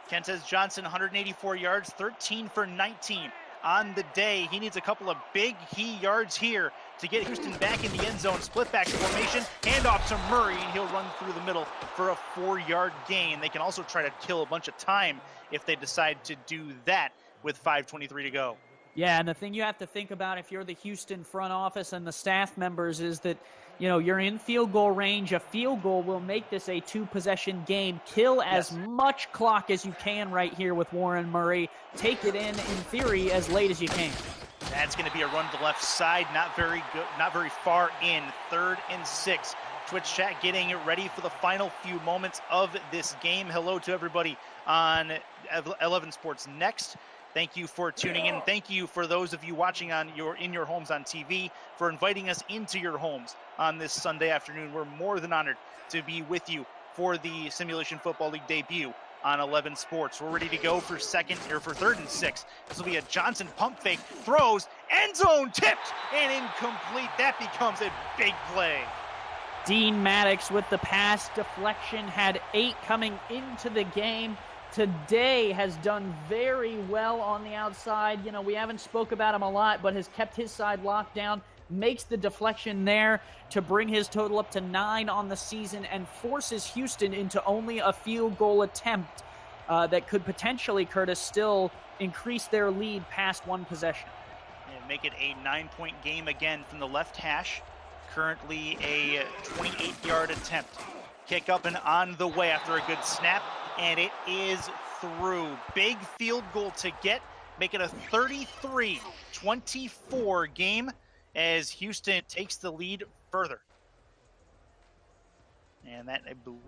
Kentez Johnson, 184 yards, 13 for 19 on the day. He needs a couple of big yards here to get Houston back in the end zone. Split back formation, handoff to Murray, and he'll run through the middle for a 4-yard gain. They can also try to kill a bunch of time if they decide to do that with 5:23 to go. Yeah, and the thing you have to think about if you're the Houston front office and the staff members is that, you know, you're in field goal range. A field goal will make this a 2-possession game. Kill as much clock as you can right here with Warren Murray. Take it in theory, as late as you can. That's going to be a run to the left side. Not very good, not very far in. 3rd and 6. Twitch chat getting ready for the final few moments of this game. Hello to everybody on 11 Sports Next. Thank you for tuning in. Thank you for those of you watching in your homes on TV for inviting us into your homes on this Sunday afternoon. We're more than honored to be with you for the Simulation Football League debut on 11 Sports. We're ready to go for third and 6. This will be a Johnson pump fake, throws, end zone tipped and incomplete. That becomes a big play. Dean Maddox with the pass deflection, had 8 coming into the game. Today has done very well on the outside. You know, we haven't spoke about him a lot, but has kept his side locked down, makes the deflection there to bring his total up to 9 on the season and forces Houston into only a field goal attempt that could potentially, Curtis, still increase their lead past 1 possession. And make it a 9-point game again from the left hash. Currently a 28-yard attempt. Kick up and on the way after a good snap, and it is through. Big field goal to get, make it a 33-24 game as Houston takes the lead further. And that, I believe,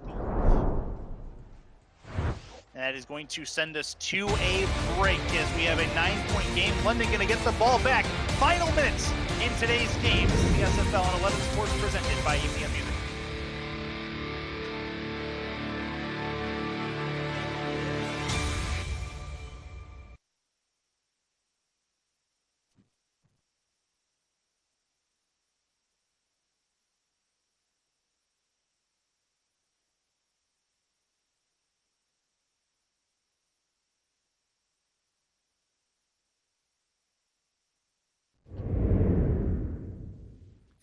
that is going to send us to a break as we have a 9-point game. London going to get the ball back. Final minutes in today's game. This is the SFL on 11 Sports presented by EPM Music.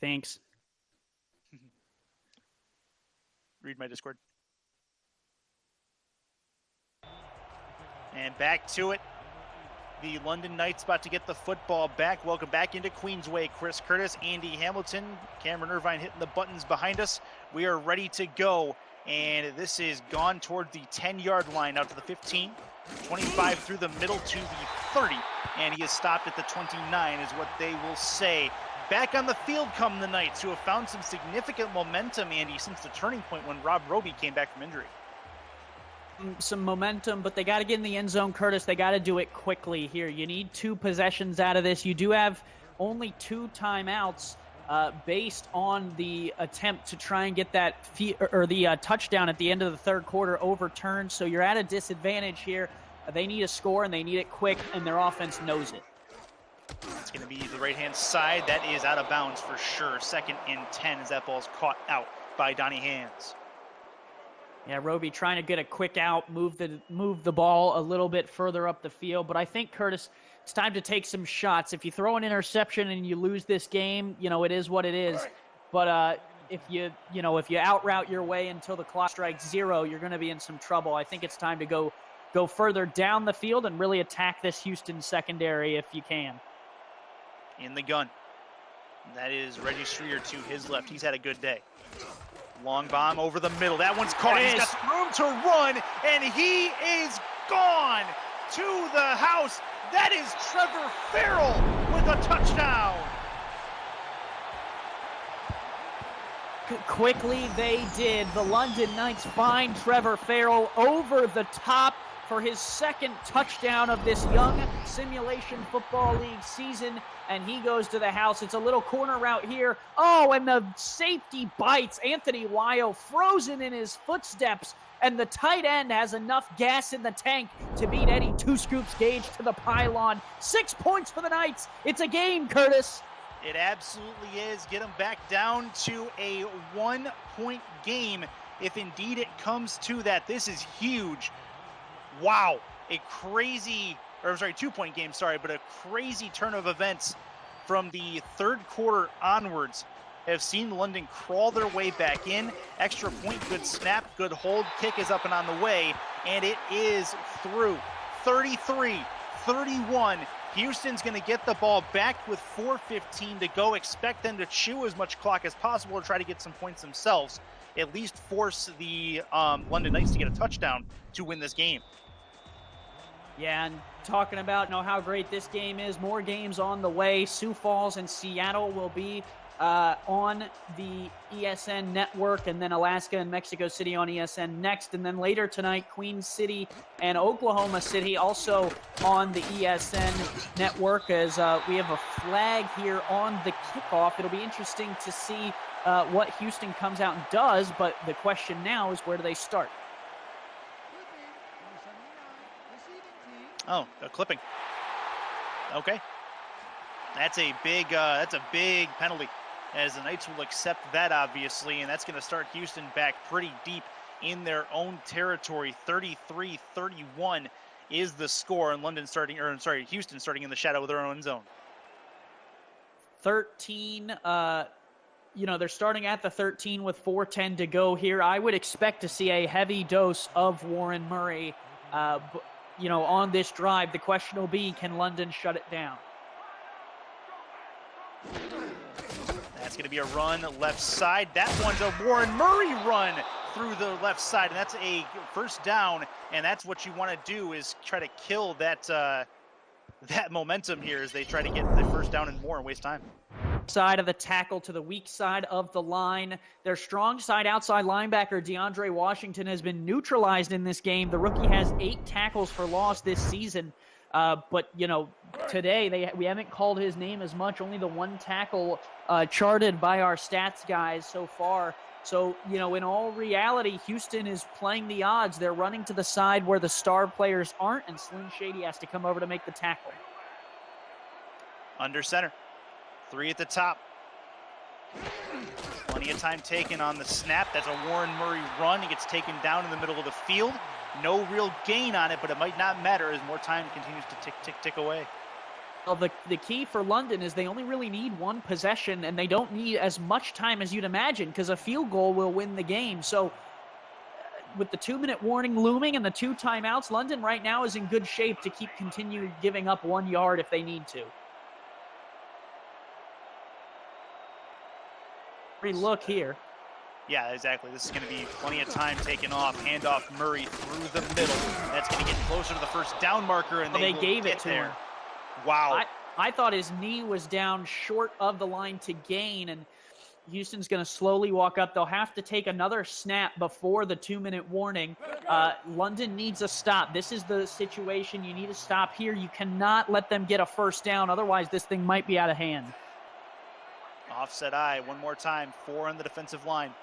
Thanks. Read my Discord. And back to it. The London Knights about to get the football back. Welcome back into Queensway. Chris Curtis, Andy Hamilton, Cameron Irvine hitting the buttons behind us. We are ready to go. And this is gone toward the 10-yard line out to the 15. 25 through the middle to the 30. And he is stopped at the 29 is what they will say. Back on the field come the Knights, who have found some significant momentum, Andy, since the turning point when Rob Roby came back from injury. Some momentum, but they got to get in the end zone, Curtis. They got to do it quickly here. You need 2 possessions out of this. You do have only 2 timeouts based on the attempt to try and get that touchdown at the end of the third quarter overturned. So you're at a disadvantage here. They need a score, and they need it quick, and their offense knows it. It's going to be the right-hand side. That is out of bounds for sure. 2nd and 10 as that ball's caught out by Donnie Hands. Yeah, Roby trying to get a quick out, move the ball a little bit further up the field. But I think, Curtis, it's time to take some shots. If you throw an interception and you lose this game, you know, it is what it is. But if you outroute your way until the clock strikes 0, you're going to be in some trouble. I think it's time to go further down the field and really attack this Houston secondary if you can. In the gun. That is Reggie Streeter to his left. He's had a good day. Long bomb over the middle. That one's caught. He's got room to run, and he is gone to the house. That is Trevor Farrell with a touchdown. Quickly they did. The London Knights find Trevor Farrell over the top for his 2nd touchdown of this young Simulation Football League season, and he goes to the house. It's a little corner route here. Oh, and the safety bites. Anthony Wyo frozen in his footsteps, and the tight end has enough gas in the tank to beat Eddie Two Scoops Gage to the pylon. 6 points for the Knights. It's a game, Curtis. It absolutely is. Get them back down to a 1-point game if indeed it comes to that. This is huge. Wow, a crazy, 2-point game, but a crazy turn of events from the third quarter onwards have seen London crawl their way back in. Extra point, good snap, good hold. Kick is up and on the way, and it is through. 33-31. Houston's going to get the ball back with 4:15 to go. Expect them to chew as much clock as possible to try to get some points themselves. At least force the London Knights to get a touchdown to win this game. Yeah, and talking about how great this game is, more games on the way. Sioux Falls and Seattle will be on the ESN network, and then Alaska and Mexico City on ESN next. And then later tonight, Queen City and Oklahoma City also on the ESN network, as we have a flag here on the kickoff. It'll be interesting to see what Houston comes out and does, but the question now is, where do they start? Oh, a clipping. Okay. That's a big penalty, as the Knights will accept that, obviously, and that's going to start Houston back pretty deep in their own territory. 33-31 is the score, and Houston starting in the shadow of their own zone. 13, they're starting at the 13 with 4:10 to go here. I would expect to see a heavy dose of Warren Murray, on this drive. The question will be, can London shut it down? That's going to be a run left side. That one's a Warren Murray run through the left side, and that's a first down, and that's what you want to do, is try to kill that momentum here as they try to get the first down and more and waste time. Side of the tackle to the weak side of the line. Their strong side outside linebacker DeAndre Washington has been neutralized in this game. The rookie has 8 tackles for loss this season. But today we haven't called his name as much. Only the 1 tackle charted by our stats guys so far. So, in all reality, Houston is playing the odds. They're running to the side where the star players aren't, and Slim Shady has to come over to make the tackle. Under center. 3 at the top. Plenty of time taken on the snap. That's a Warren Murray run. He gets taken down in the middle of the field. No real gain on it, but it might not matter as more time continues to tick away. Well, the key for London is they only really need 1 possession, and they don't need as much time as you'd imagine, because a field goal will win the game. So with the 2-minute warning looming and the 2 timeouts, London right now is in good shape to continue giving up 1 yard if they need to. Look here. Yeah, exactly. This is going to be plenty of time taken off. Handoff Murray through the middle. That's going to get closer to the first down marker, and they gave it to him. Wow. I thought his knee was down short of the line to gain, and Houston's going to slowly walk up. They'll have to take another snap before the 2-minute warning. London needs a stop. This is the situation. You need a stop here. You cannot let them get a first down. Otherwise, this thing might be out of hand. Offset eye one more time. 4 on the defensive line.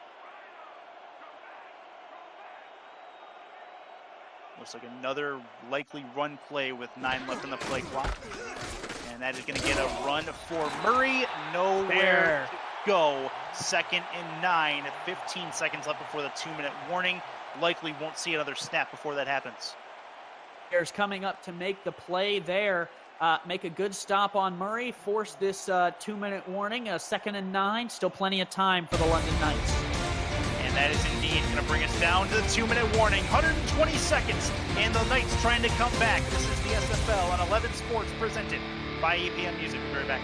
Looks like another likely run play with 9 left on the play clock. And that is going to get a run for Murray. Nowhere to go. 2nd and 9. 15 seconds left before the 2-minute warning. Likely won't see another snap before that happens. Bears coming up to make the play there. Make a good stop on Murray. Force this 2-minute warning. 2nd and 9. Still plenty of time for the London Knights. And that is indeed going to bring us down to the 2-minute warning. 120 seconds, and the Knights trying to come back. This is the SFL on 11 Sports, presented by APM Music. We'll be right back.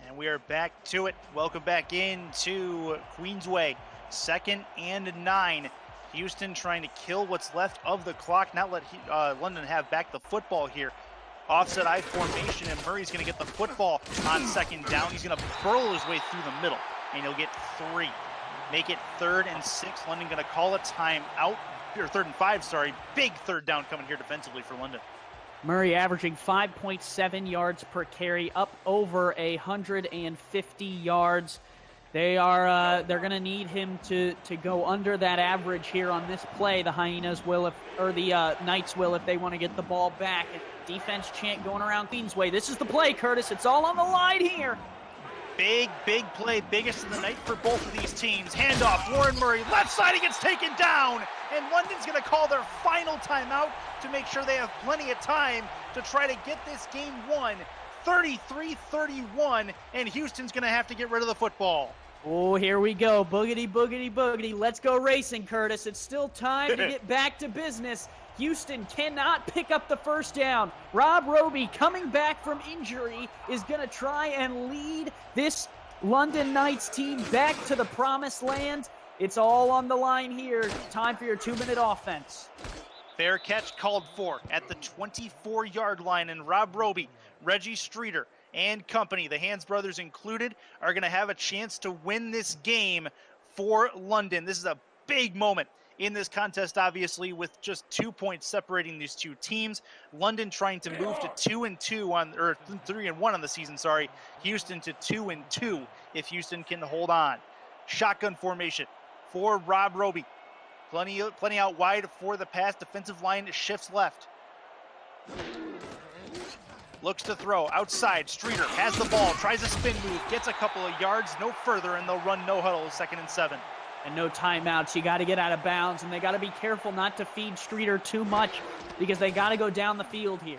And we are back to it. Welcome back into Queensway. 2nd and 9. Houston trying to kill what's left of the clock, not let London have back the football here. Offset I formation, and Murray's going to get the football on 2nd down. He's going to burrow his way through the middle, and he'll get 3. Make it 3rd and 6. London going to call a timeout. or 3rd and 5, sorry. Big third down coming here defensively for London. Murray averaging 5.7 yards per carry, up over 150 yards. They're going to need him to go under that average here on this play. The Hyenas will, the Knights will, if they want to get the ball back. Defense chant going around Queensway. This is the play, Curtis. It's all on the line here. Big play, biggest of the night for both of these teams. Handoff, Warren Murray, left side, he gets taken down. And London's going to call their final timeout to make sure they have plenty of time to try to get this game won. 33-31, and Houston's going to have to get rid of the football. Oh, here we go. Boogity, boogity, boogity. Let's go racing, Curtis. It's still time to get back to business. Houston cannot pick up the first down. Rob Roby, coming back from injury, is going to try and lead this London Knights team back to the promised land. It's all on the line here. Time for your 2-minute offense. Fair catch called for at the 24-yard line, and Rob Roby, Reggie Streeter, and company, the Hands brothers included, are going to have a chance to win this game for London. This is a big moment in this contest, obviously, with just 2 points separating these two teams. London trying to move to 2-2 or 3-1 on the season, sorry. Houston to 2-2 if Houston can hold on. Shotgun formation for Rob Roby. Plenty out wide for the pass. Defensive line shifts left. Looks to throw outside. Streeter has the ball, tries a spin move, gets a couple of yards, no further, and they'll run no huddle, 2nd and 7. And no timeouts. You got to get out of bounds, and they got to be careful not to feed Streeter too much because they got to go down the field here.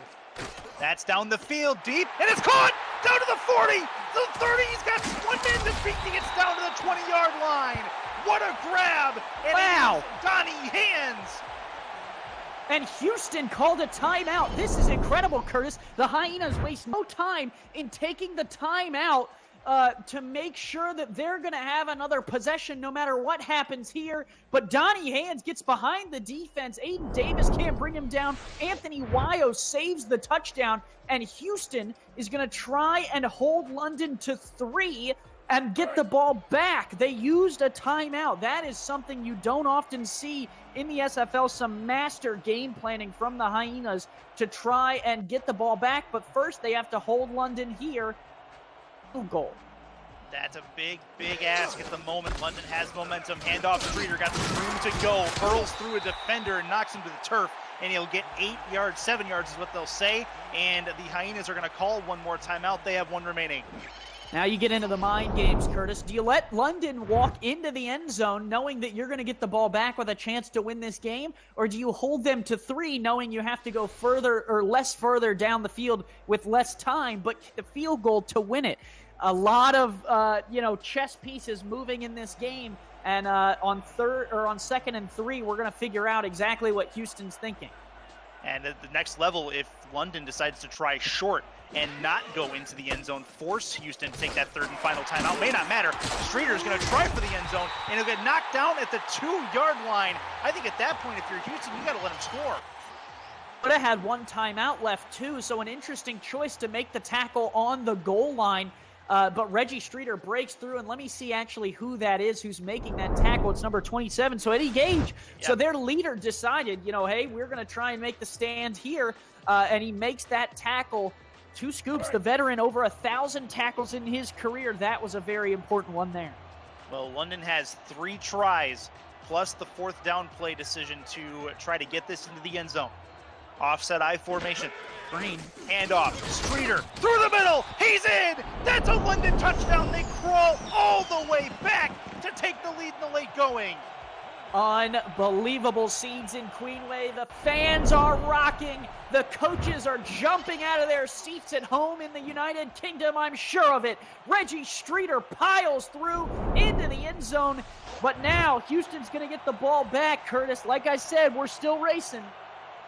That's down the field deep, and it's caught down to the 40, the 30. He's got 1 man to beat. He gets down to the 20-yard line. What a grab! And wow! Donnie Hands. And Houston called a timeout. This is incredible, Curtis. The Hyenas waste no time in taking the timeout to make sure that they're going to have another possession no matter what happens here. But Donnie Hands gets behind the defense. Aiden Davis can't bring him down. Anthony Wyo saves the touchdown. And Houston is going to try and hold London to 3 and get the ball back. They used a timeout. That is something you don't often see in the SFL, some master game planning from the Hyenas to try and get the ball back. But first, they have to hold London here. Goal. That's a big ask at the moment. London has momentum. Handoff, Streeter got some room to go. Burls through a defender and knocks him to the turf. And he'll get 8 yards, 7 yards is what they'll say. And the Hyenas are going to call one more timeout. They have 1 remaining. Now you get into the mind games, Curtis. Do you let London walk into the end zone knowing that you're going to get the ball back with a chance to win this game? Or do you hold them to 3 knowing you have to go further or less further down the field with less time, but the field goal to win it? A lot of, chess pieces moving in this game. And on 2nd and 3, we're going to figure out exactly what Houston's thinking. And at the next level, if London decides to try short and not go into the end zone, force Houston to take that 3rd and final timeout, may not matter. Streeter's going to try for the end zone, and he'll get knocked down at the 2-yard line. I think at that point, if you're Houston, you got to let him score. Would have had 1 timeout left, too, so an interesting choice to make the tackle on the goal line. But Reggie Streeter breaks through, and let me see actually who that is who's making that tackle. It's number 27, so Eddie Gage. Yep. So their leader decided, hey, we're going to try and make the stand here, and he makes that tackle. 2 scoops, the veteran, over 1,000 tackles in his career. That was a very important one there. Well, London has 3 tries, plus the 4th down play decision to try to get this into the end zone. Offset I formation. Green, handoff, Streeter, through the middle, he's in! That's a London touchdown. They crawl all the way back to take the lead in the late going. Unbelievable scenes in Queenway. The fans are rocking. The coaches are jumping out of their seats at home in the United Kingdom, I'm sure of it. Reggie Streeter piles through into the end zone. But now Houston's going to get the ball back, Curtis. Like I said, we're still racing.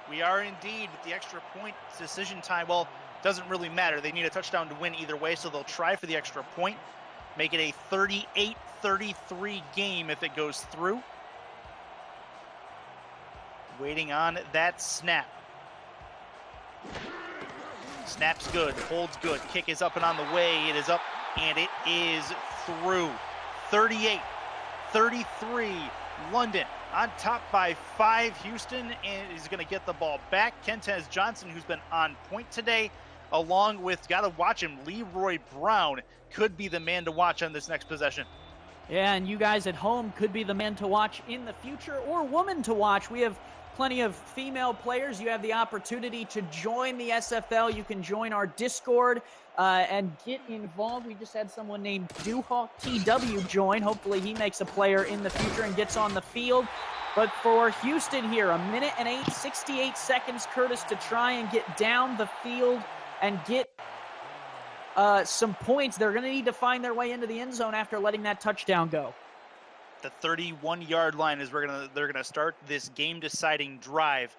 We are indeed with the extra point decision time. Well, doesn't really matter. They need a touchdown to win either way, so they'll try for the extra point. Make it a 38-33 game if it goes through. Waiting on that snap. Snap's good, holds good. Kick is up and on the way. It is up, and it is through. 38-33, London on top by 5. Houston is going to get the ball back. Kentez Johnson, who's been on point today, along with, got to watch him, Leroy Brown, could be the man to watch on this next possession. Yeah, and you guys at home could be the man to watch in the future or woman to watch. We have plenty of female players. You have the opportunity to join the SFL. You can join our Discord and get involved. We just had someone named Duhawk TW join. Hopefully he makes a player in the future and gets on the field. But for Houston here, 1:68 seconds, Curtis, to try and get down the field and get some points. They're going to need to find their way into the end zone after letting that touchdown go. The 31-yard line is where they're gonna start this game-deciding drive.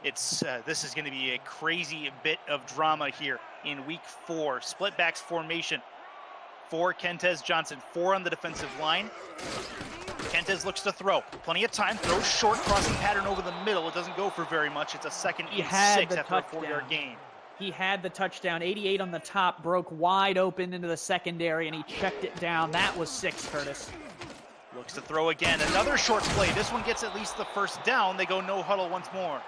This is going to be a crazy bit of drama here in week 4. Split backs formation for Kentez Johnson. 4 on the defensive line. Kentez looks to throw. Plenty of time. Throws short, crossing pattern over the middle. It doesn't go for very much. It's a 2nd and 6 after a 4-yard gain. He had the touchdown. 88 on the top, broke wide open into the secondary, and he checked it down. That was 6, Curtis. Looks to throw again. Another short play. This one gets at least the first down. They go no huddle once more.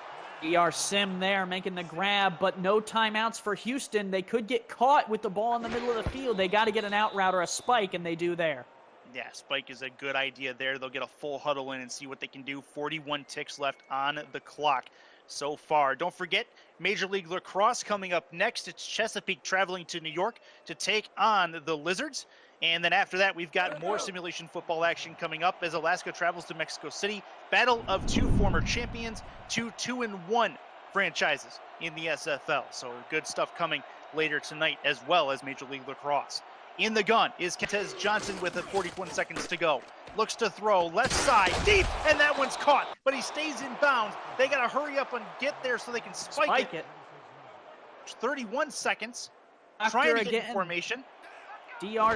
Sim there making the grab, but no timeouts for Houston. They could get caught with the ball in the middle of the field. They got to get an out route or a spike, and they do there. Yeah, spike is a good idea there. They'll get a full huddle in and see what they can do. 41 ticks left on the clock so far. Don't forget, Major League Lacrosse coming up next. It's Chesapeake traveling to New York to take on the Lizards. And then after that, we've got more simulation football action coming up as Alaska travels to Mexico City. Battle of 2 former champions, 2 2-1 franchises in the SFL. So good stuff coming later tonight as well as Major League Lacrosse. In the gun is Kentez Johnson with 41 seconds to go. Looks to throw left side deep, and that one's caught, but he stays in bounds. They got to hurry up and get there so they can spike it. 31 seconds. Trying to get in formation.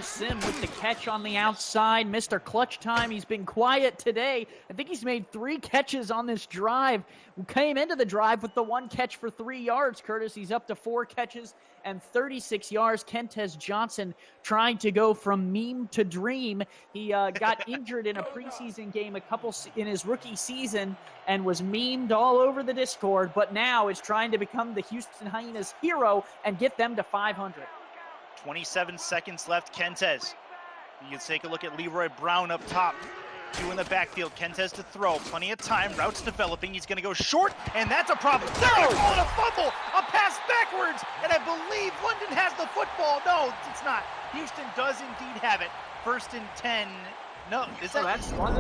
Sim with the catch on the outside. Mr. Clutch Time, he's been quiet today. I think he's made 3 catches on this drive. Came into the drive with the 1 catch for 3 yards, Curtis. He's up to 4 catches and 36 yards. Kentez Johnson trying to go from meme to dream. He got injured in a preseason game in his rookie season and was memed all over the Discord, but now is trying to become the Houston Hyenas hero and get them to 500. 27 seconds left. Kentez. You can take a look at Leroy Brown up top. 2 in the backfield. Kentez to throw. Plenty of time. Routes developing. He's going to go short, and that's a problem. They're going to call it a fumble. A pass backwards, and I believe London has the football. No, it's not. Houston does indeed have it. 1st and 10. No, is that? That's one.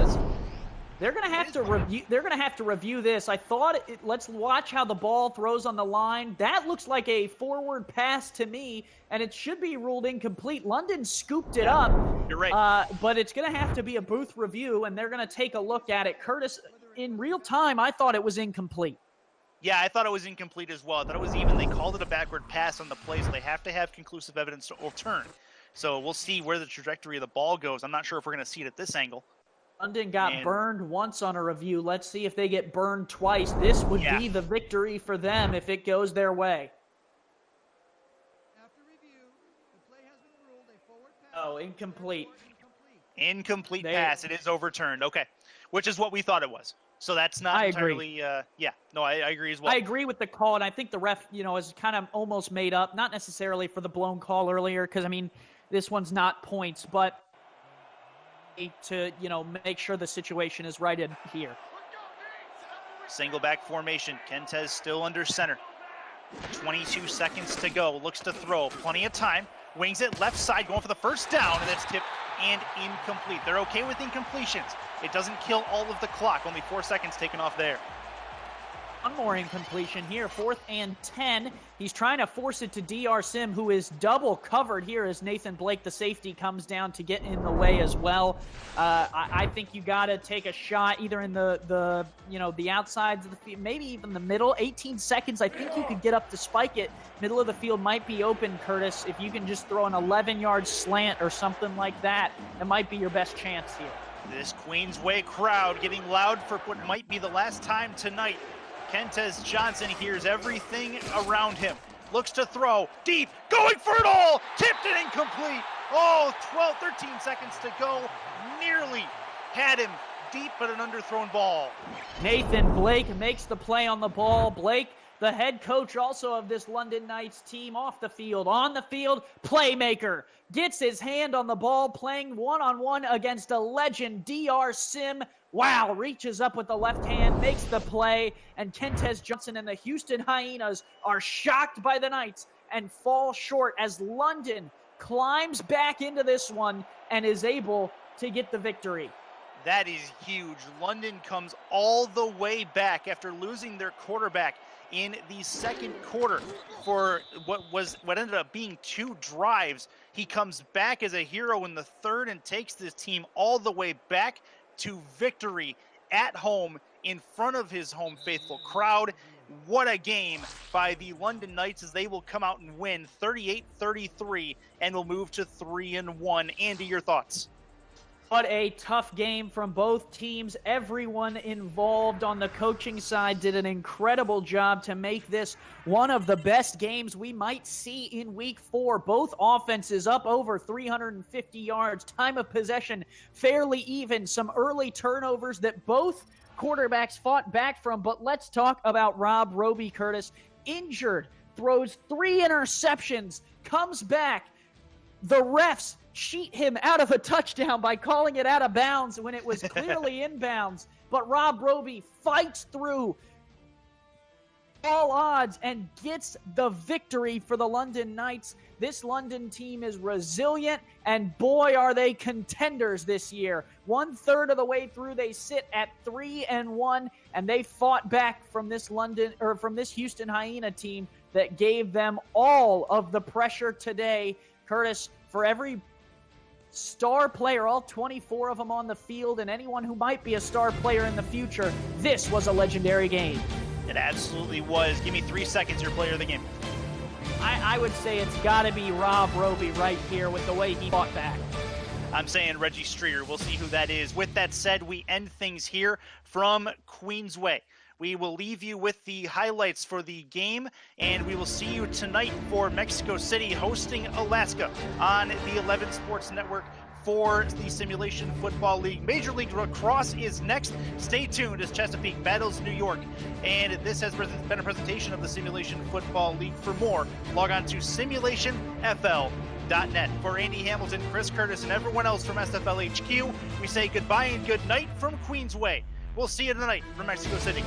They're going to have to review. They're going to have to review this. I thought. Let's watch how the ball throws on the line. That looks like a forward pass to me, and it should be ruled incomplete. London scooped it up. You're right. But it's going to have to be a booth review, and they're going to take a look at it. Curtis, in real time, I thought it was incomplete. Yeah, I thought it was incomplete as well. I thought it was even. They called it a backward pass on the play, so they have to have conclusive evidence to overturn. So we'll see where the trajectory of the ball goes. I'm not sure if we're going to see it at this angle. London got burned once on a review. Let's see if they get burned twice. This would be the victory for them if it goes their way. After review, the play has been ruled a forward pass. Oh, incomplete. Incomplete pass. It is overturned. Okay, which is what we thought it was. So that's not entirely. I agree as well. I agree with the call, and I think the ref, is kind of almost made up. Not necessarily for the blown call earlier, because this one's not points, but to make sure the situation is right in here. Single back formation. Kentez still under center. 22 seconds to go. Looks to throw. Plenty of time. Wings it left side, going for the first down, and that's tipped and incomplete. They're okay with incompletions. It doesn't kill all of the clock. Only 4 seconds taken off there. One more incompletion here. 4th and 10. He's trying to force it to Sim, who is double covered here as Nathan Blake, the safety, comes down to get in the way as well. I think you got to take a shot either in the outsides of the field, maybe even the middle. 18 seconds. I think you could get up to spike it. Middle of the field might be open, Curtis. If you can just throw an 11-yard slant or something like that, it might be your best chance here. This Queensway crowd getting loud for what might be the last time tonight. Kentez Johnson hears everything around him. Looks to throw. Deep. Going for it all. Tipped and incomplete. 13 seconds to go. Nearly had him deep, but an underthrown ball. Nathan Blake makes the play on the ball. Blake, the head coach also of this London Knights team, off the field, on the field, playmaker. Gets his hand on the ball, playing one-on-one against a legend, DR Sim. Wow, reaches up with the left hand, makes the play, and Kentez Johnson and the Houston Hyenas are shocked by the Knights and fall short as London climbs back into this one and is able to get the victory. That is huge. London comes all the way back after losing their quarterback in the second quarter for what ended up being 2 drives. He comes back as a hero in the third and takes this team all the way back to victory at home in front of his home faithful crowd. What a game by the London Knights as they will come out and win 38-33 and will move to 3-1. Andy, your thoughts? What a tough game from both teams. Everyone involved on the coaching side did an incredible job to make this one of the best games we might see in week 4. Both offenses up over 350 yards. Time of possession fairly even. Some early turnovers that both quarterbacks fought back from. But let's talk about Rob Roby, Curtis. Injured, throws 3 interceptions, comes back. The refs cheat him out of a touchdown by calling it out of bounds when it was clearly inbounds. But Rob Roby fights through all odds and gets the victory for the London Knights. This London team is resilient, and boy, are they contenders this year. 1/3 of the way through, they sit at 3-1, and they fought back from this Houston Hyena team that gave them all of the pressure today. Curtis, for every star player, all 24 of them on the field, and anyone who might be a star player in the future, this was a legendary game. It absolutely was. Give me 3 seconds, your player of the game. I would say it's got to be Rob Roby right here with the way he fought back. I'm saying Reggie Streeter. We'll see who that is. With that said, we end things here from Queensway. We will leave you with the highlights for the game, and we will see you tonight for Mexico City hosting Alaska on the 11 Sports Network for the Simulation Football League. Major League Lacrosse is next. Stay tuned as Chesapeake battles New York. And this has been a presentation of the Simulation Football League. For more, log on to simulationfl.net. For Andy Hamilton, Chris Curtis, and everyone else from SFL HQ, we say goodbye and good night from Queensway. We'll see you tonight from Mexico City.